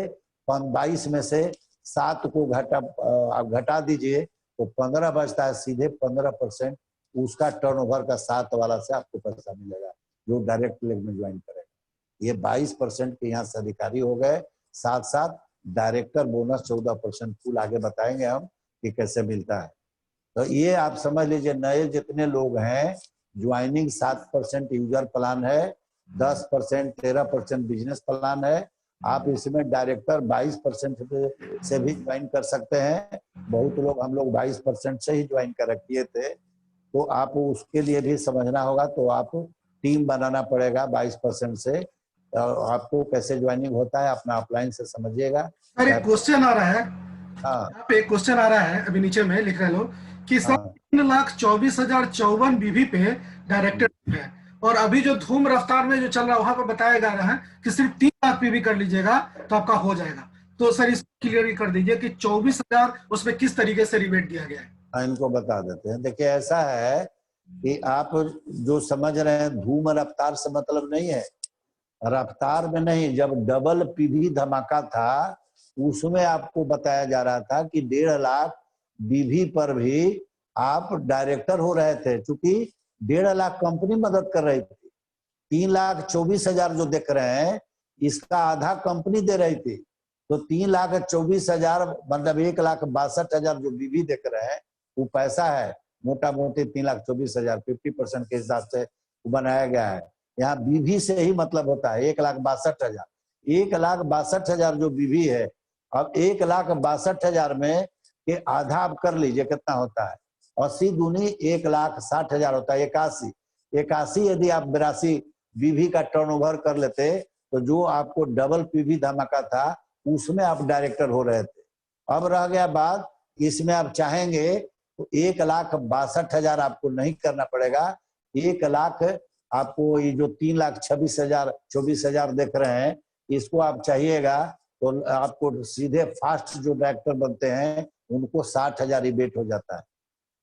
22 में से 7 को आप घटा दीजिए तो 15 बचता है। सीधे 15% उसका टर्नओवर का 7 वाला से आपको पैसा मिलेगा जो डायरेक्ट लेग में ज्वाइन करेगा। ये 22% के यहाँ से अधिकारी हो गए। साथ साथ डायरेक्टर बोनस 14% फुल आगे बताएंगे हम कि कैसे मिलता है। तो ये आप समझ लीजिए नए जितने लोग हैं ज्वाइनिंग 7% यूजर प्लान है, 10% 13% बिजनेस प्लान है। आप इसमें डायरेक्टर 22% से भी ज्वाइन कर सकते हैं। बहुत लोग हम लोग 22% से ही ज्वाइन कर रखिए थे, तो आप उसके लिए भी समझना होगा। तो आप टीम बनाना पड़ेगा 22% से। आपको कैसे ज्वाइनिंग होता है अपना ऑफलाइन से समझिएगा। सर एक क्वेश्चन आ रहा है, हाँ यहाँ पे एक क्वेश्चन आ रहा है, अभी नीचे में लिख रहे लोग कि सर 3,24,054 बीवी पे डायरेक्टर है, और अभी जो धूम रफ्तार में जो चल रहा है वहां पर बताया जा रहा है कि सिर्फ 3 लाख पीवी कर लीजिएगा तो आपका हो जाएगा। तो सर इसको क्लियर कर दीजिए कि 24,000 उसमें किस तरीके से रिबेट दिया गया है। इनको बता देते हैं। देखिए ऐसा है कि आप जो समझ रहे हैं धूम रफ्तार से मतलब नहीं है, रफ्तार में नहीं। जब डबल पीवी धमाका था उसमें आपको बताया जा रहा था कि 1.5 लाख बीवी पर भी आप डायरेक्टर हो रहे थे, क्योंकि 1.5 लाख कंपनी मदद कर रही थी। 3,24,000 जो देख रहे हैं इसका आधा कंपनी दे रही थी। तो 3,24,000 मतलब 1,62,000 जो बीवी देख रहे हैं वो पैसा है, मोटा मोटी 3,24,000 50% के हिसाब से बनाया गया है। यहाँ बीवी से ही मतलब होता है 1,62,000। 1,62,000 जो बीवी है, अब 1,62,000 में के आधा आप कर लीजिए कितना होता है, 80 दूनी 1,60,000 होता है, 81। 81 यदि आप 82 बीवी का टर्नओवर कर लेते तो जो आपको डबल पीवी धमाका था उसमें आप डायरेक्टर हो रहे थे। अब रह गया बात, इसमें आप चाहेंगे तो 1,62,000 आपको नहीं करना पड़ेगा। 1 लाख आपको ये जो 3,26,000 देख रहे हैं, इसको आप चाहिएगा तो आपको सीधे फास्ट जो डायरेक्टर बनते हैं उनको 60,000 रिबेट हो जाता है।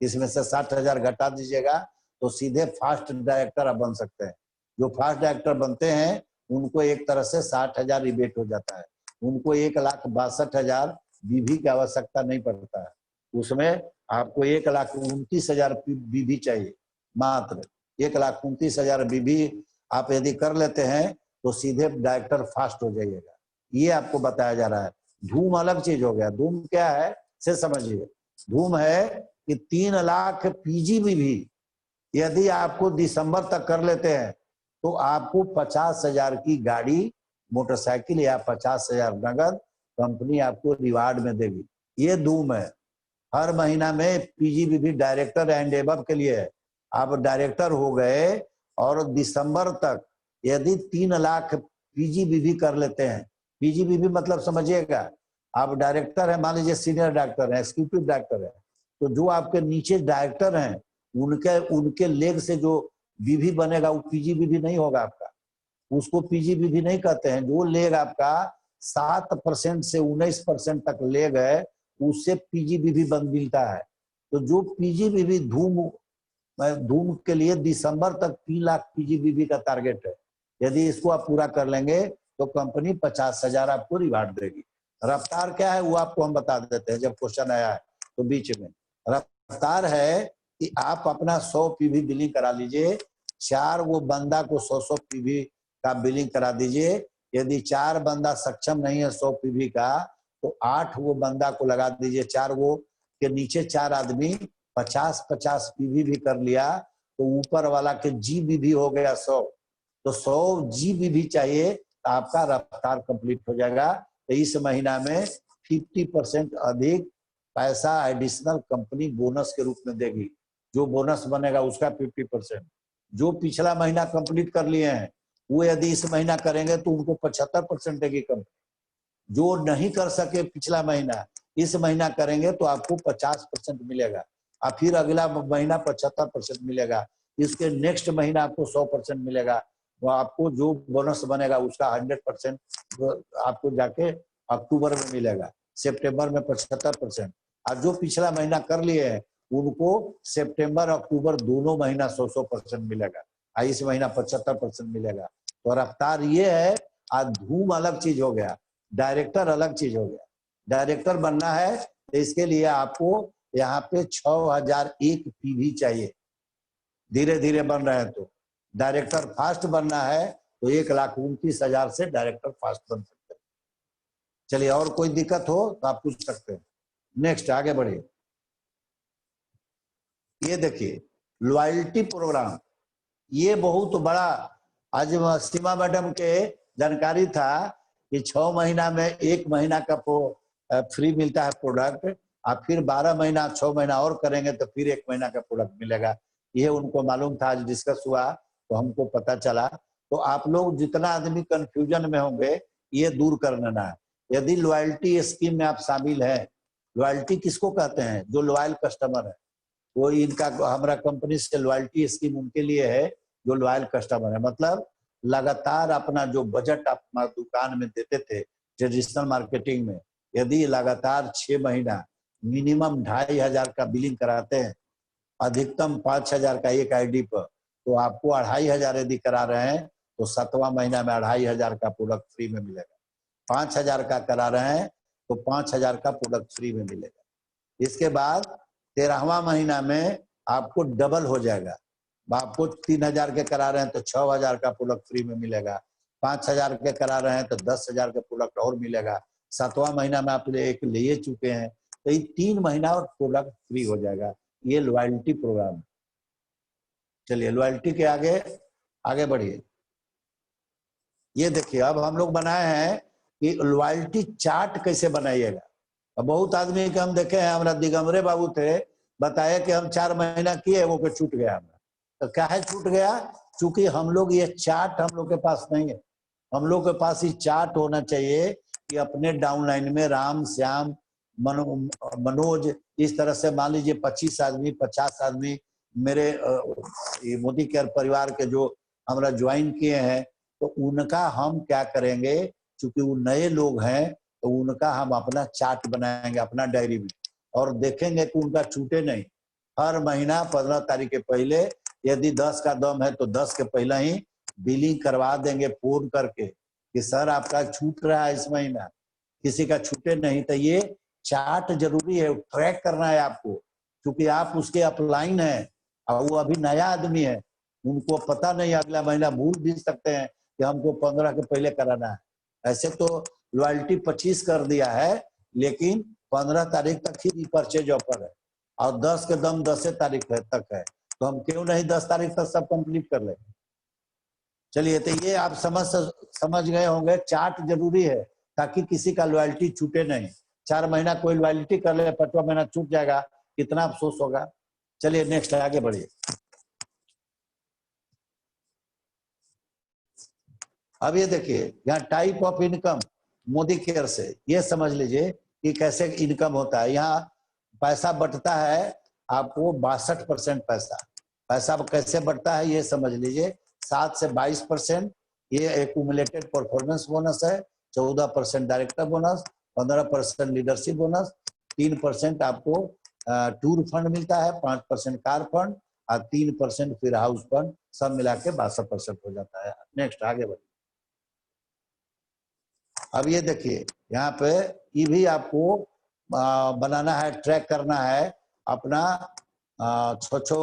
इसमें से 60,000 घटा दीजिएगा तो सीधे फास्ट डायरेक्टर आप बन सकते हैं। जो फास्ट डायरेक्टर बनते हैं उनको एक तरह से 60,000 रिबेट हो जाता है। उनको 1,62,000 बीवी की आवश्यकता नहीं पड़ता है। उसमें आपको 1,29,000 बीवी चाहिए, मात्र 1,29,000 बीवी आप यदि कर लेते हैं तो सीधे डायरेक्टर फास्ट हो जाइएगा। ये आपको बताया जा रहा है। धूम अलग चीज हो गया। धूम क्या है से समझिए। धूम है कि 3 लाख पीजी बीवी यदि आपको दिसंबर तक कर लेते हैं तो आपको 50,000 की गाड़ी, मोटरसाइकिल या 50,000 नगद कंपनी आपको रिवार्ड में देगी। ये धूम है। हर महीना में पीजीबीवी डायरेक्टर एंड एबव के लिए है। आप डायरेक्टर हो गए और दिसंबर तक यदि 3 लाख पीजीबीवी कर लेते हैं, पीजीबीवी मतलब समझिएगा, आप डायरेक्टर है, मान लीजिए सीनियर डायरेक्टर है, एग्जीक्यूटिव डायरेक्टर है, तो जो आपके नीचे डायरेक्टर हैं उनके लेग से जो बीवी बनेगा वो पीजीबीवी नहीं होगा आपका, उसको पीजीबीवी नहीं कहते हैं। जो लेग आपका 7% से 19% तक लेग है उससे पीजीबीवी बन मिलता है। तो जो पीजीबीवी धूम के लिए दिसंबर तक 3 लाख पीजीबीवी का टारगेट है। यदि इसको आप पूरा कर लेंगे तो कंपनी 50,000 आपको रिवार्ड देगी। रफ्तार क्या है वो आपको हम बता देते हैं जब क्वेश्चन आया है तो बीच में। रफ्तार है कि आप अपना 100 पीवी बिलिंग करा लीजिए, 4 वो बंदा को 100 पीवी का बिलिंग करा दीजिए। यदि 4 बंदा सक्षम नहीं है 100 पीवी का तो 8 वो बंदा को लगा दीजिए। 4 वो के नीचे 4 आदमी 50-50 पीवी भी कर लिया तो ऊपर वाला के जीबीवी हो गया 100। तो 100 जीबीवी चाहिए तो आपका रफ्तार कंप्लीट हो जाएगा। तो इस महीना में 50% अधिक पैसा एडिशनल कंपनी बोनस के रूप में देगी। जो बोनस बनेगा उसका 50%। जो पिछला महीना कंप्लीट कर लिए हैं वो यदि इस महीना करेंगे तो उनको 75% देगी कंपनी। जो नहीं कर सके पिछला महीना इस महीना करेंगे तो आपको 50% मिलेगा और फिर अगला महीना 75% मिलेगा। इसके नेक्स्ट महीना आपको 100% मिलेगा। वो आपको जो बोनस बनेगा उसका 100% आपको जाके अक्टूबर में मिलेगा, सितंबर में 75%। और जो पिछला महीना कर लिए हैं उनको सितंबर अक्टूबर दोनों महीना 100% मिलेगा और इस महीना 75% मिलेगा। तो रफ्तार ये है। आज धूम अलग चीज हो गया, डायरेक्टर अलग चीज हो गया। डायरेक्टर बनना है तो इसके लिए आपको यहाँ पे 6001 पीवी चाहिए। धीरे धीरे बन रहे हैं तो डायरेक्टर फास्ट बनना है तो 1,29,000 से डायरेक्टर फास्ट बन सकते हैं। चलिए और कोई दिक्कत हो तो आप पूछ सकते हैं। नेक्स्ट आगे बढ़िए। ये देखिए लॉयल्टी प्रोग्राम, ये बहुत बड़ा। आज सीमा मैडम के जानकारी था कि 6 महीना में 1 महीना का फ्री मिलता है प्रोडक्ट और फिर 12 महीना 6 महीना और करेंगे तो फिर 1 महीना का प्रोडक्ट मिलेगा। ये उनको मालूम था, आज डिस्कस हुआ तो हमको पता चला। तो आप लोग जितना आदमी कंफ्यूजन में होंगे ये दूर कर लेना है। यदि लॉयल्टी स्कीम में आप शामिल हैं, लॉयल्टी किसको कहते हैं? जो लॉयल कस्टमर है वो इनका हमारा कंपनी से लॉयल्टी स्कीम उनके लिए है जो लॉयल कस्टमर है। मतलब लगातार अपना जो बजट आप दुकान में देते थे ट्रेडिशनल मार्केटिंग में, यदि लगातार 6 महीना मिनिमम 2,500 का बिलिंग कराते हैं, अधिकतम 5,000 का एक आईडी पर, तो आपको 2,500 यदि करा रहे हैं तो 7वां महीना में 2,500 का प्रोडक्ट फ्री में मिलेगा। 5,000 का करा रहे हैं तो 5,000 का प्रोडक्ट फ्री में मिलेगा। इसके बाद 13वां महीना में आपको डबल हो जाएगा। आपको 3,000 के करा रहे हैं तो 6,000 का प्रोडक्ट फ्री में मिलेगा। 5,000 के करा रहे हैं तो 10,000 का प्रोडक्ट और मिलेगा। 7वां महीना में आप एक ले चुके हैं, तो ये 3 महीना और प्रोडक्ट फ्री हो जाएगा। ये लॉयल्टी प्रोग्राम है। चलिए लॉयल्टी के आगे बढ़िए। ये देखिए अब हम लोग बनाए हैं कि लॉयल्टी चार्ट कैसे बनाइएगा। अब बहुत आदमी के हम देखे हैं, हमारा दिगंबरे बाबू थे, बताए कि हम 4 महीना किए, वो के छूट गया हमारा। तो क्या है छूट गया? चूंकि हम लोग ये चार्ट हम लोग के पास नहीं है। हम लोग के पास ये चार्ट होना चाहिए कि अपने डाउनलाइन में राम, श्याम, मनोज, इस तरह से मान लीजिए 25 आदमी 50 आदमी मेरे ये मोदी केयर परिवार के जो हमारा ज्वाइन किए हैं, तो उनका हम क्या करेंगे, चूंकि वो नए लोग हैं तो उनका हम अपना चार्ट बनाएंगे अपना डायरी में, और देखेंगे कि उनका छूटे नहीं। हर महीना 15 तारीख के पहले, यदि 10 का दम है तो 10 के पहले ही बिलिंग करवा देंगे फोन करके कि सर आपका छूट रहा है इस महीना, किसी का छूटे नहीं। तो ये चार्ट जरूरी है, ट्रैक करना है आपको, क्योंकि आप उसके अपलाइन है और वो अभी नया आदमी है, उनको पता नहीं, अगला महीना भूल भी सकते हैं कि हमको 15 के पहले कराना है। ऐसे तो लॉयल्टी 25 कर दिया है, लेकिन 15 तारीख तक ही परचेज ऑफर है और 10 के दम 10 तारीख तक है, तो हम क्यों नहीं 10 तारीख तक सब कंप्लीट कर ले। चलिए तो ये आप समझ गए होंगे, चार्ट जरूरी है ताकि किसी का लॉयल्टी छूटे नहीं। 4 महीना कोई लॉयल्टी कर ले, 5वां महीना छूट जाएगा, कितना अफसोस होगा। चलिए नेक्स्ट आगे बढ़िए। अब ये देखिए यहाँ type of income Modi care से, ये समझ लीजिए कि कैसे इनकम होता है। यहाँ पैसा बटता है आपको 62% पैसा कैसे बढ़ता है ये समझ लीजिए। 7 से 22% ये एक्यूमुलेटेड परफॉर्मेंस बोनस है, 14% डायरेक्टर बोनस, 15% लीडरशिप बोनस, 3% आपको टूर फंड मिलता है, 5% कार फंड और 3% फिर हाउस फंड, सब मिला के 62% हो जाता है। नेक्स्ट आगे बढ़िए। अब ये देखिए यहाँ पे ये भी आपको बनाना है, ट्रैक करना है अपना छो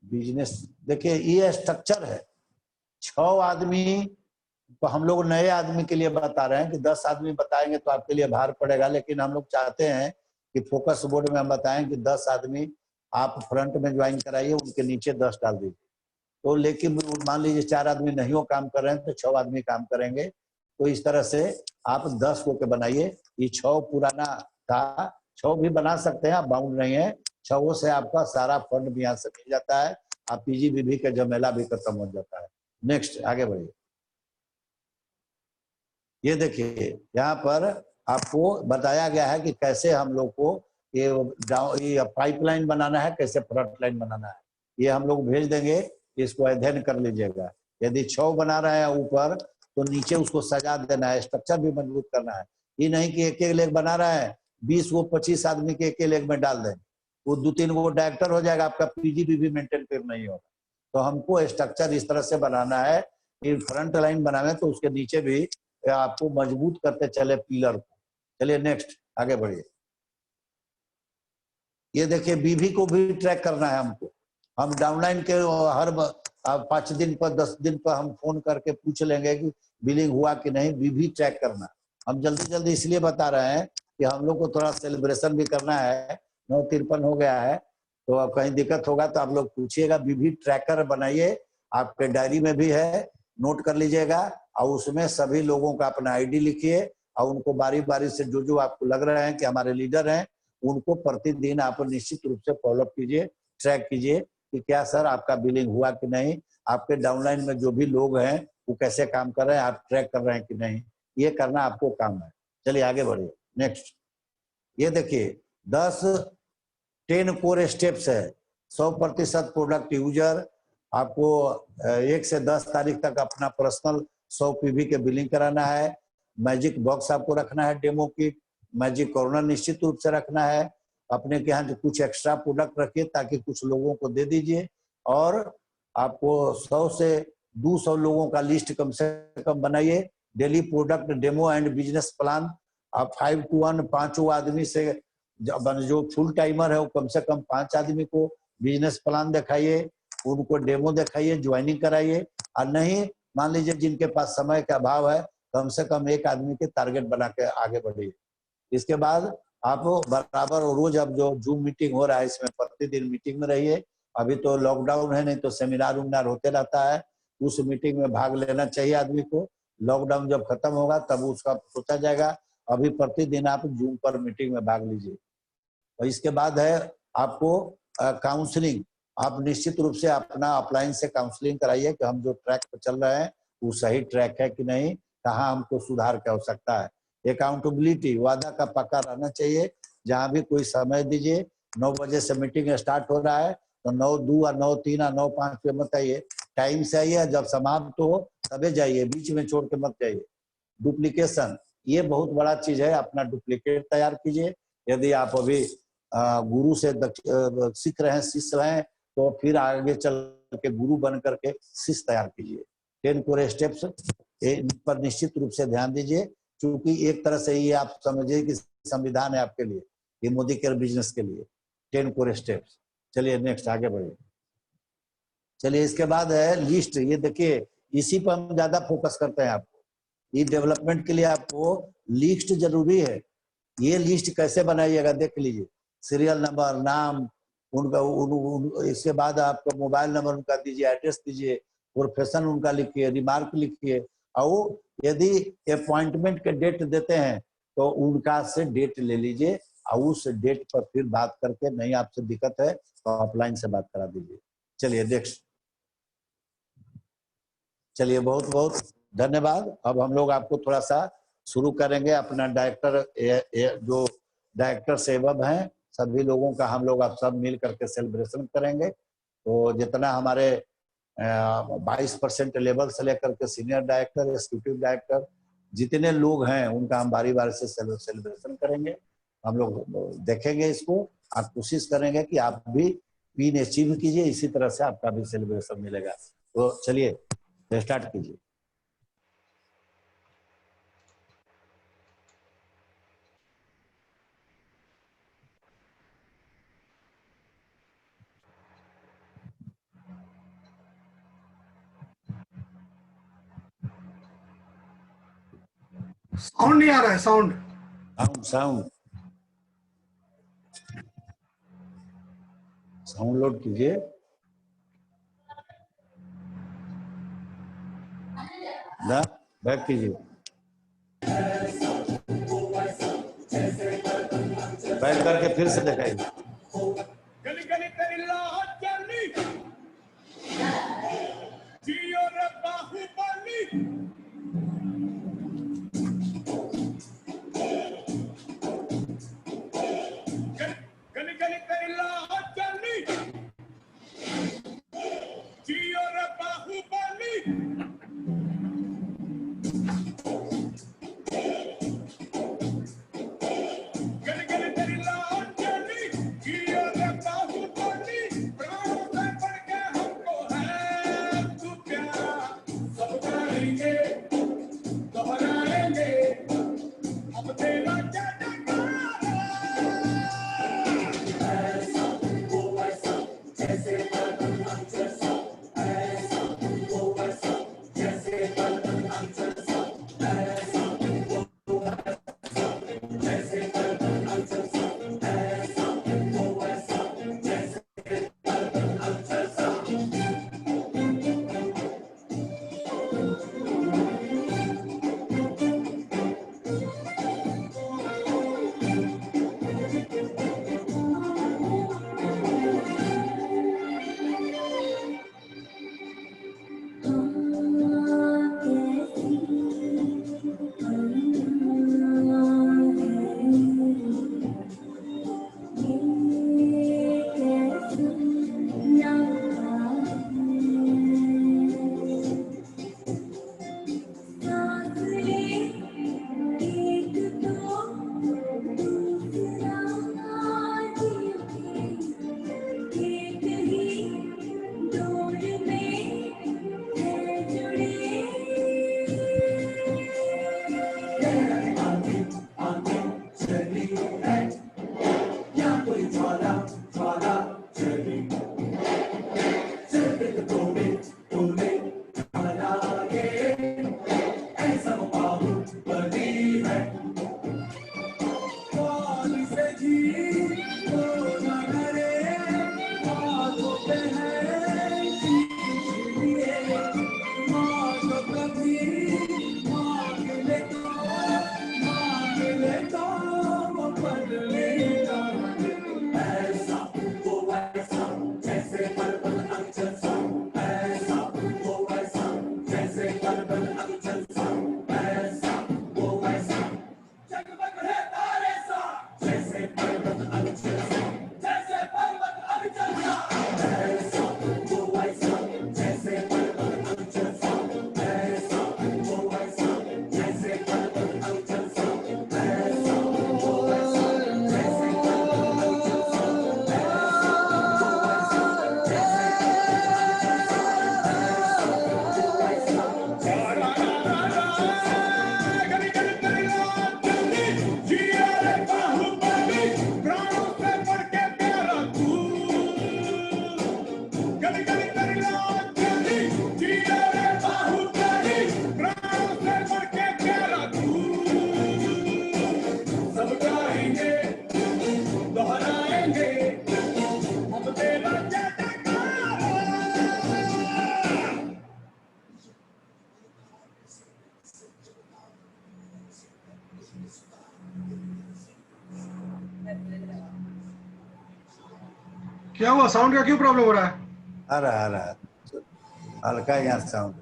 बिजनेस। देखिए ये स्ट्रक्चर है, 6 आदमी तो हम लोग नए आदमी के लिए बता रहे हैं कि 10 आदमी बताएंगे तो आपके लिए भार पड़ेगा, लेकिन हम लोग चाहते हैं कि फोकस बोर्ड में हम बताएं कि 10 आदमी आप फ्रंट में ज्वाइन कराइए, उनके नीचे 10 डाल दीजिए। तो लेकिन मान लीजिए 4 आदमी नहीं हो काम कर रहे हैं तो 6 आदमी काम करेंगे, तो इस तरह से आप 10 को के बनाइए। ये 6 पुराना था, 6 भी बना सकते हैं आप, बाउंड नहीं है। 6 से आपका सारा फंड भी यहाँ से मिल जाता है, आप पीजीबीबी का झमेला भी खत्म हो जाता है। नेक्स्ट आगे बढ़िए। ये देखिए यहाँ पर आपको बताया गया है कि कैसे हम लोग को ये पाइपलाइन बनाना है, कैसे फ्रंट लाइन बनाना है, ये हम लोग भेज देंगे, इसको अध्ययन कर लीजिएगा। यदि 6 बना रहे हैं ऊपर तो नीचे उसको सजा देना है, स्ट्रक्चर भी मजबूत करना है। ये नहीं कि एक लेग बना रहा है 20 को 25 आदमी के एक लेग में डाल दें, वो 2-3 वो डायरेक्टर हो जाएगा, आपका पीजीबीबी मेंटेन फिर नहीं होगा। तो हमको स्ट्रक्चर इस तरह से बनाना है कि फ्रंट लाइन बनावे तो उसके नीचे भी आपको मजबूत करते चले पिलर को। चलिए नेक्स्ट आगे बढ़िए। ये देखिए बीबी को भी ट्रैक करना है हमको। हम डाउनलाइन के हर 5 दिन पर 10 दिन पर हम फोन करके पूछ लेंगे कि बिलिंग हुआ कि नहीं, बीबी ट्रैक करना। हम जल्दी इसलिए बता रहे हैं कि हम लोग को थोड़ा सेलिब्रेशन भी करना है, 9:53 हो गया है, तो अब कहीं दिक्कत होगा तो आप लोग पूछिएगा। बीबी ट्रैकर बनाइए, आपके डायरी में भी है, नोट कर लीजिएगा, और उसमें सभी लोगों का अपना आईडी लिखिए और उनको बारी बारी से जो आपको लग रहे हैं कि हमारे लीडर हैं, उनको प्रतिदिन आप निश्चित रूप से फॉलोअप कीजिए, ट्रैक कीजिए कि क्या सर आपका बिलिंग हुआ कि नहीं, आपके डाउनलाइन में जो भी लोग हैं वो कैसे काम कर रहे हैं, आप ट्रैक कर रहे हैं कि नहीं, ये करना आपको काम है। चलिए आगे बढ़िए नेक्स्ट। ये देखिए 10 कोर स्टेप्स है। 100% प्रोडक्ट यूजर, आपको 1 से 10 तारीख तक अपना पर्सनल 100 पीवी के बिलिंग कराना है। मैजिक बॉक्स आपको रखना है, डेमो किट, मैजिक कॉर्नर निश्चित रूप से रखना है। अपने के यहाँ कुछ एक्स्ट्रा प्रोडक्ट रखिए ताकि कुछ लोगों को दे दीजिए, और आपको 100 से 200 लोगों का लिस्ट कम से कम बनाइए। Daily product demo and business plan आप 5 to 1 5 आदमी से, जो फुल टाइमर है वो कम से कम 5 आदमी को बिजनेस प्लान दिखाइए, उनको डेमो दिखाइए, ज्वाइनिंग कराइए। और नहीं मान लीजिए जिनके पास समय का अभाव है कम से कम एक आदमी के टारगेट बना के आगे बढ़िए। इसके बाद आप बराबर रोज अब जो जूम मीटिंग हो रहा है इसमें प्रतिदिन मीटिंग में रहिए। अभी तो लॉकडाउन है, नहीं तो सेमिनार उमिनार होते रहता है, उस मीटिंग में भाग लेना चाहिए आदमी को। लॉकडाउन जब खत्म होगा तब उसका सोचा जाएगा। अभी प्रतिदिन आप जूम पर मीटिंग में भाग लीजिए। और इसके बाद है आपको काउंसलिंग। आप निश्चित रूप से अपना ऑफलाइन से काउंसलिंग कराइए कि हम जो ट्रैक पर चल रहे हैं वो सही ट्रैक है कि नहीं, कहाँ हमको सुधार की आवश्यकता है। अकाउंटेबिलिटी, वादा का पक्का रहना चाहिए। जहाँ भी कोई समय दीजिए, 9 बजे से मीटिंग स्टार्ट हो रहा है तो 9:02 और 9:03 और 9:05 पे मत आइए, टाइम से आइए। जब समाप्त हो तबे जाइए, बीच में छोड़ के मत जाइए। डुप्लीकेशन, ये बहुत बड़ा चीज है, अपना डुप्लीकेट तैयार कीजिए। यदि आप अभी गुरु से सीख रहे हैं, शिष्य हैं, तो फिर आगे चल के गुरु बन करके शिष्य तैयार कीजिए। 10 कोर स्टेप्स पर निश्चित रूप से ध्यान दीजिए, क्योंकि एक तरह से ये आप समझिए कि संविधान है आपके लिए, ये मोदी केयर बिजनेस के लिए 10 कोर स्टेप्स। चलिए नेक्स्ट आगे बढ़िए। चलिए इसके बाद है लिस्ट। ये देखिए, इसी पर हम ज्यादा फोकस करते हैं। आपको ये डेवलपमेंट के लिए आपको लिस्ट जरूरी है। ये लिस्ट कैसे बनाइएगा देख लीजिए। सीरियल नंबर, नाम उनका, इसके बाद आपका मोबाइल नंबर उनका दीजिए, एड्रेस दीजिए, प्रोफेशन उनका लिखिए, रिमार्क लिखिए। और यदि अपॉइंटमेंट के डेट देते हैं तो उनका से डेट ले लीजिए और उस डेट पर फिर बात करके, नहीं आपसे दिक्कत है तो ऑफलाइन से बात करा दीजिए। चलिए नेक्स्ट। चलिए बहुत बहुत धन्यवाद। अब हम लोग आपको थोड़ा सा शुरू करेंगे। अपना डायरेक्टर जो डायरेक्टर सेवक हैं सभी लोगों का हम लोग अब सब मिल करके सेलिब्रेशन करेंगे। तो जितना हमारे 22% लेवल से लेकर के सीनियर डायरेक्टर, एग्जीक्यूटिव डायरेक्टर जितने लोग हैं उनका हम बारी बारी से सेलिब्रेशन करेंगे। हम लोग देखेंगे इसको। आप कोशिश करेंगे कि आप भी पिन अचीव कीजिए, इसी तरह से आपका भी सेलिब्रेशन मिलेगा। तो चलिए स्टार्ट कीजिए। साउंड नहीं आ रहा है, साउंड साउंड साउंड लोड कीजिए। ना बैक कीजिए, बैक करके फिर से दिखाइए। गली गली तेरी लाहौर चलनी जियो रे बाहुबली गली गली तेरी लाहौर चलनी जियो रे बाहुबली गली गली तेरी लाहौर चलनी जियो रे बाहुबली प्राण से बढ़ के हमको है तू प्यारा सब करेंगे दोहराएंगे अब तेरा क्या हुआ, साउंड का क्यों प्रॉब्लम हो रहा है? आ रहा हल्का यहाँ साउंड।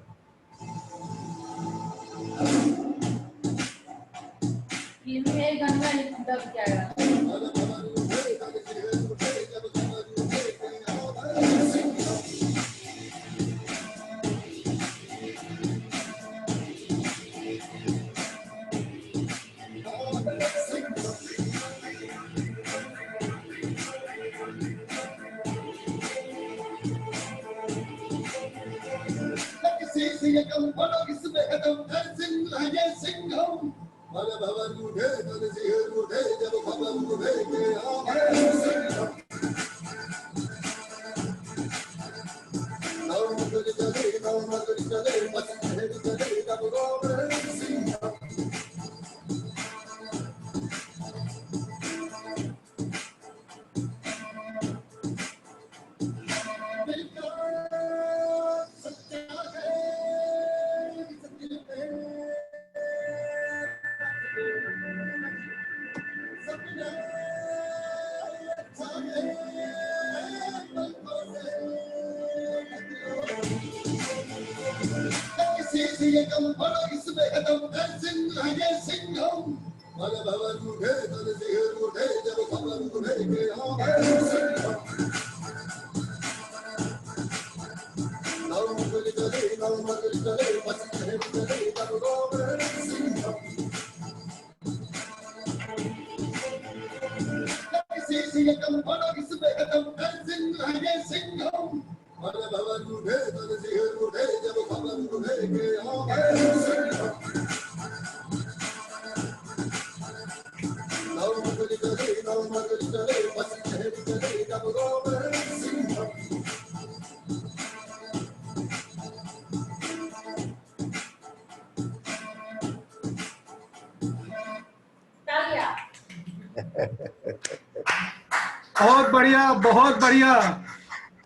बहुत बढ़िया, बहुत बढ़िया,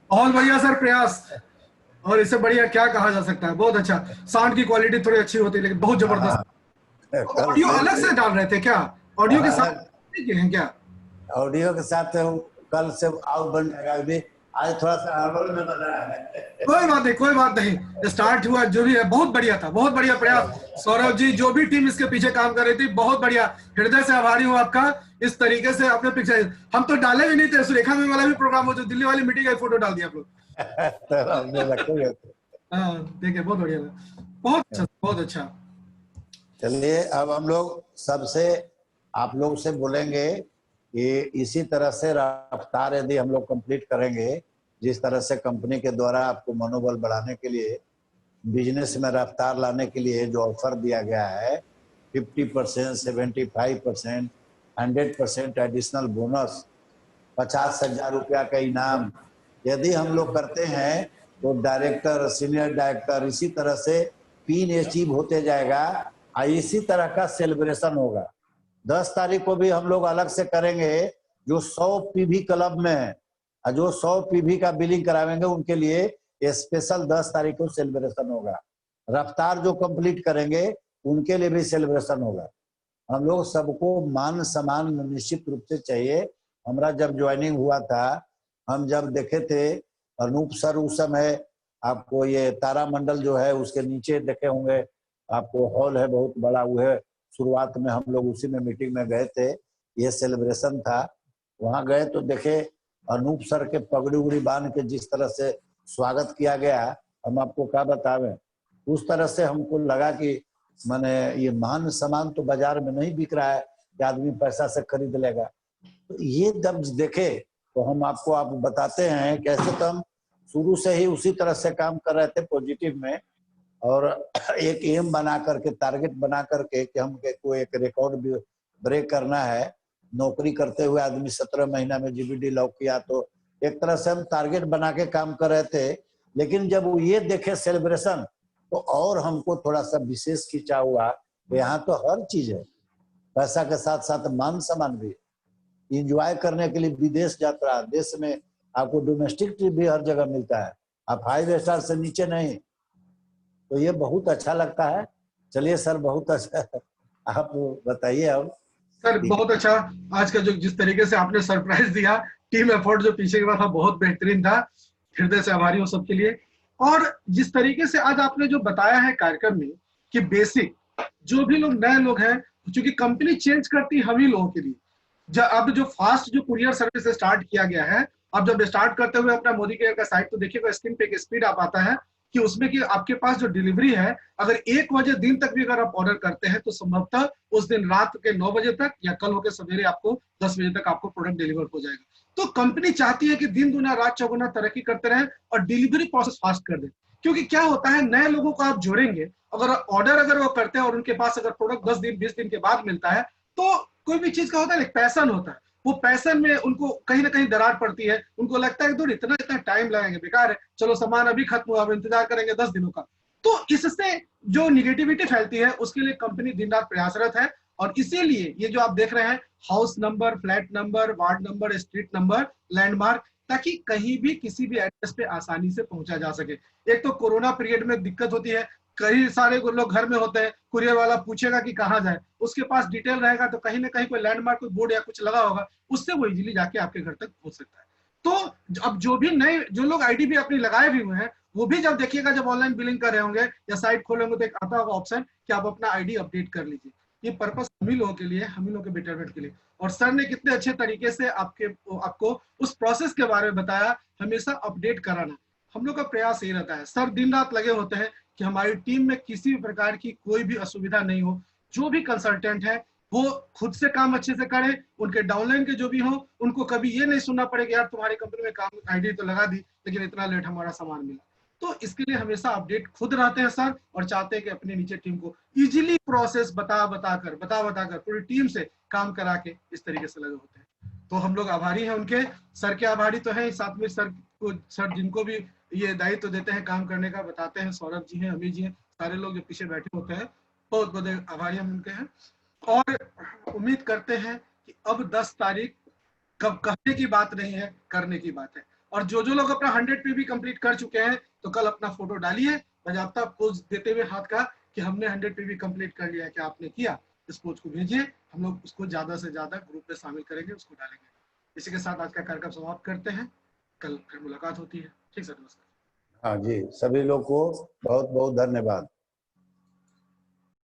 बहुत बढ़िया सर प्रयास। और इससे बढ़िया क्या कहा जा सकता है। बहुत अच्छा, साउंड की क्वालिटी थोड़ी अच्छी होती है लेकिन बहुत जबरदस्त। ऑडियो अलग से डाल रहे थे क्या? ऑडियो के साथ हैं क्या? ऑडियो के साथ कल से आउट बन जाएगा। अभी आज थोड़ा सा हड़बड़ में बन रहा है। कोई बात नहीं, कोई बात नहीं, स्टार्ट हुआ जो भी है। बहुत बढ़िया था, बहुत बढ़िया प्रयास। सौरभ जी, जो भी टीम इसके पीछे काम कर रही थी, बहुत बढ़िया। हृदय से आभारी हूँ आपका। इस तरीके से आपने पिक्चर, हम तो डाले भी नहीं थे, सुरेखा में वाला भी प्रोग्राम हो जो दिल्ली वाली मीटिंग का फोटो डाल दिया आप लोग। हाँ देखिए, बहुत बढ़िया, बहुत अच्छा, बहुत अच्छा। चलिए अब हम लोग सबसे, आप लोग से बोलेंगे कि इसी तरह से रफ्तार यदि हम लोग कंप्लीट करेंगे, जिस तरह से कंपनी के द्वारा आपको मनोबल बढ़ाने के लिए, बिजनेस में रफ्तार लाने के लिए जो ऑफर दिया गया है 50%, 75%, 100% एडिशनल बोनस, 50,000 रुपया का इनाम, यदि हम लोग करते हैं तो डायरेक्टर, सीनियर डायरेक्टर, इसी तरह से पिन अचीव होते जाएगा। इसी तरह का सेलिब्रेशन होगा। 10 तारीख को भी हम लोग अलग से करेंगे। जो 100 पीवी क्लब में है, जो 100 पीवी का बिलिंग करावेंगे उनके लिए स्पेशल 10 तारीख को सेलिब्रेशन होगा। रफ्तार जो कंप्लीट करेंगे उनके लिए भी सेलिब्रेशन होगा। हम लोग सबको मान सम्मान निश्चित रूप से चाहिए। हमारा जब ज्वाइनिंग हुआ था, हम जब देखे थे अनूप सर उस समय आपको ये तारामंडल जो है उसके नीचे देखे होंगे, आपको हॉल है बहुत बड़ा, वो है। शुरुआत में हम लोग उसी में मीटिंग में गए थे, ये सेलिब्रेशन था। वहां गए तो देखे अनूप सर के पगड़ी उगड़ी बांध के जिस तरह से स्वागत किया गया, हम आपको क्या बतावें। उस तरह से हमको लगा कि माने ये मान सम्मान तो बाजार में नहीं बिक रहा है कि आदमी पैसा से खरीद लेगा। तो ये जब देखे तो हम आपको आप बताते हैं कैसे तो हम शुरू से ही उसी तरह से काम कर रहे थे पॉजिटिव में, और एक एम बना करके, टारगेट बना करके कि हम को एक रिकॉर्ड भी ब्रेक करना है। नौकरी करते हुए आदमी 17 महीना में जीबीडी लॉक किया, तो एक तरह से हम टारगेट बना के काम कर रहे थे। लेकिन जब वो ये देखे सेलिब्रेशन तो और हमको थोड़ा सा विशेष खींचा हुआ। यहाँ तो हर चीज है, पैसा के साथ साथ मान सम्मान भी, इंजॉय करने के लिए विदेश यात्रा, देश में आपको डोमेस्टिक ट्रिप भी हर जगह मिलता है, आप 5 स्टार से नीचे नहीं। तो ये बहुत अच्छा लगता है। चलिए सर, बहुत अच्छा, आप बताइए अब। सर बहुत अच्छा, आज का जो जिस तरीके से आपने सरप्राइज दिया, टीम एफर्ट जो पीछे के बाद था बहुत बेहतरीन था। हृदय से आभारी हूँ सबके लिए। और जिस तरीके से आज आपने जो बताया है कार्यक्रम में कि बेसिक जो भी लोग नए लोग हैं, क्योंकि कंपनी चेंज करती हम ही लोगों के लिए। अब जो फास्ट जो कुरियर सर्विस स्टार्ट किया गया है, अब जब स्टार्ट करते हुए अपना मोदी केयर का साइट तो देखिएगा, स्क्रीन पे एक स्पीड आप आता है कि उसमें कि आपके पास जो डिलीवरी है, अगर 1 बजे दिन तक भी अगर आप ऑर्डर करते हैं तो संभवतः उस दिन रात के 9 बजे तक या कल होकर सवेरे आपको 10 बजे तक आपको प्रोडक्ट डिलीवर हो जाएगा। तो कंपनी चाहती है कि दिन दुना रात चौगुना तरक्की करते रहे और डिलीवरी प्रोसेस फास्ट कर दे। क्योंकि क्या होता है, नए लोगों को आप जोड़ेंगे, अगर ऑर्डर अगर वो करते हैं और उनके पास अगर प्रोडक्ट 10 दिन 20 दिन के बाद मिलता है, तो कोई भी चीज का होता है एक पैशन होता है, वो पैशन में उनको कहीं ना कहीं दरार पड़ती है। उनको लगता है कि इतना इतना टाइम लगाएंगे, बेकार है, चलो सामान अभी खत्म हुआ, अब इंतजार करेंगे 10 दिनों का। तो इससे जो निगेटिविटी फैलती है उसके लिए कंपनी दिन रात प्रयासरत है। और इसीलिए ये जो आप देख रहे हैं, house number, flat number, ward number, street number, landmark, ताकि कहीं भी किसी भी एड्रेस पे आसानी से पहुंचा जा सके। एक तो कोरोना पीरियड में दिक्कत होती है, कई सारे लोग घर में होते हैं, कुरियर वाला पूछेगा कि कहाँ जाए, उसके पास डिटेल रहेगा तो कहीं ना कहीं कोई लैंडमार्क, कोई बोर्ड या कुछ लगा होगा, उससे वो इजीली जाके आपके घर तक पहुंच सकता है। तो अब जो भी नए जो लोग आईडी भी अपनी लगाए भी हुए हैं, वो भी जब देखिएगा, जब ऑनलाइन बिलिंग कर रहे होंगे या साइट खोलेंगे, तो एक आता होगा ऑप्शन कि आप अपना आईडी अपडेट कर लीजिए। ये पर्पस हम ही लोगों के लिए, हम ही लोगों के बेटरमेंट के लिए। और सर ने कितने अच्छे तरीके से आपको उस प्रोसेस के बारे में बताया। हमेशा अपडेट कराना हम लोग का प्रयास यही रहता है। सर दिन रात लगे होते हैं कि हमारी टीम में किसी भी प्रकार की कोई भी असुविधा नहीं हो। जो भी कंसल्टेंट है वो खुद से काम अच्छे से करें, उनके डाउनलाइन के जो भी हो, उनको कभी ये नहीं सुनना पड़े कि यार तुम्हारी कंपनी में काम आईडी तो लगा दी लेकिन इतना लेट हमारा सामान मिला। तो इसके लिए हमेशा अपडेट खुद रहते हैं सर, और चाहते हैं कि अपने नीचे टीम को इजीली प्रोसेस बता कर पूरी टीम से काम करा के इस तरीके से लगे होते हैं। तो हम लोग आभारी हैं उनके, सर के आभारी तो हैं, साथ में सर जिनको भी ये दायित्व तो देते हैं काम करने का, बताते हैं, सौरभ जी हैं, अमीर जी हैं, सारे लोग जो पीछे बैठे होते हैं, बहुत बहुत आभारी हम उनके हैं। और उम्मीद करते हैं कि अब 10 तारीख कब कहने की बात नहीं है, करने की बात है। और जो लोग अपना 100 पीबी कंप्लीट कर चुके हैं तो कल अपना फोटो डालिए, बजाबता पोज देते हुए हाथ का कि हमने 100 पीबी कंप्लीट कर लिया, क्या आपने किया, इस पोज को भेजिए, हम लोग उसको ज्यादा से ज्यादा ग्रुप में शामिल करेंगे, उसको डालेंगे। इसी के साथ आज का कार्यक्रम समाप्त करते हैं, कल फिर मुलाकात होती है। ठीक सर, नमस्कार। हाँ जी, सभी लोग को बहुत बहुत धन्यवाद।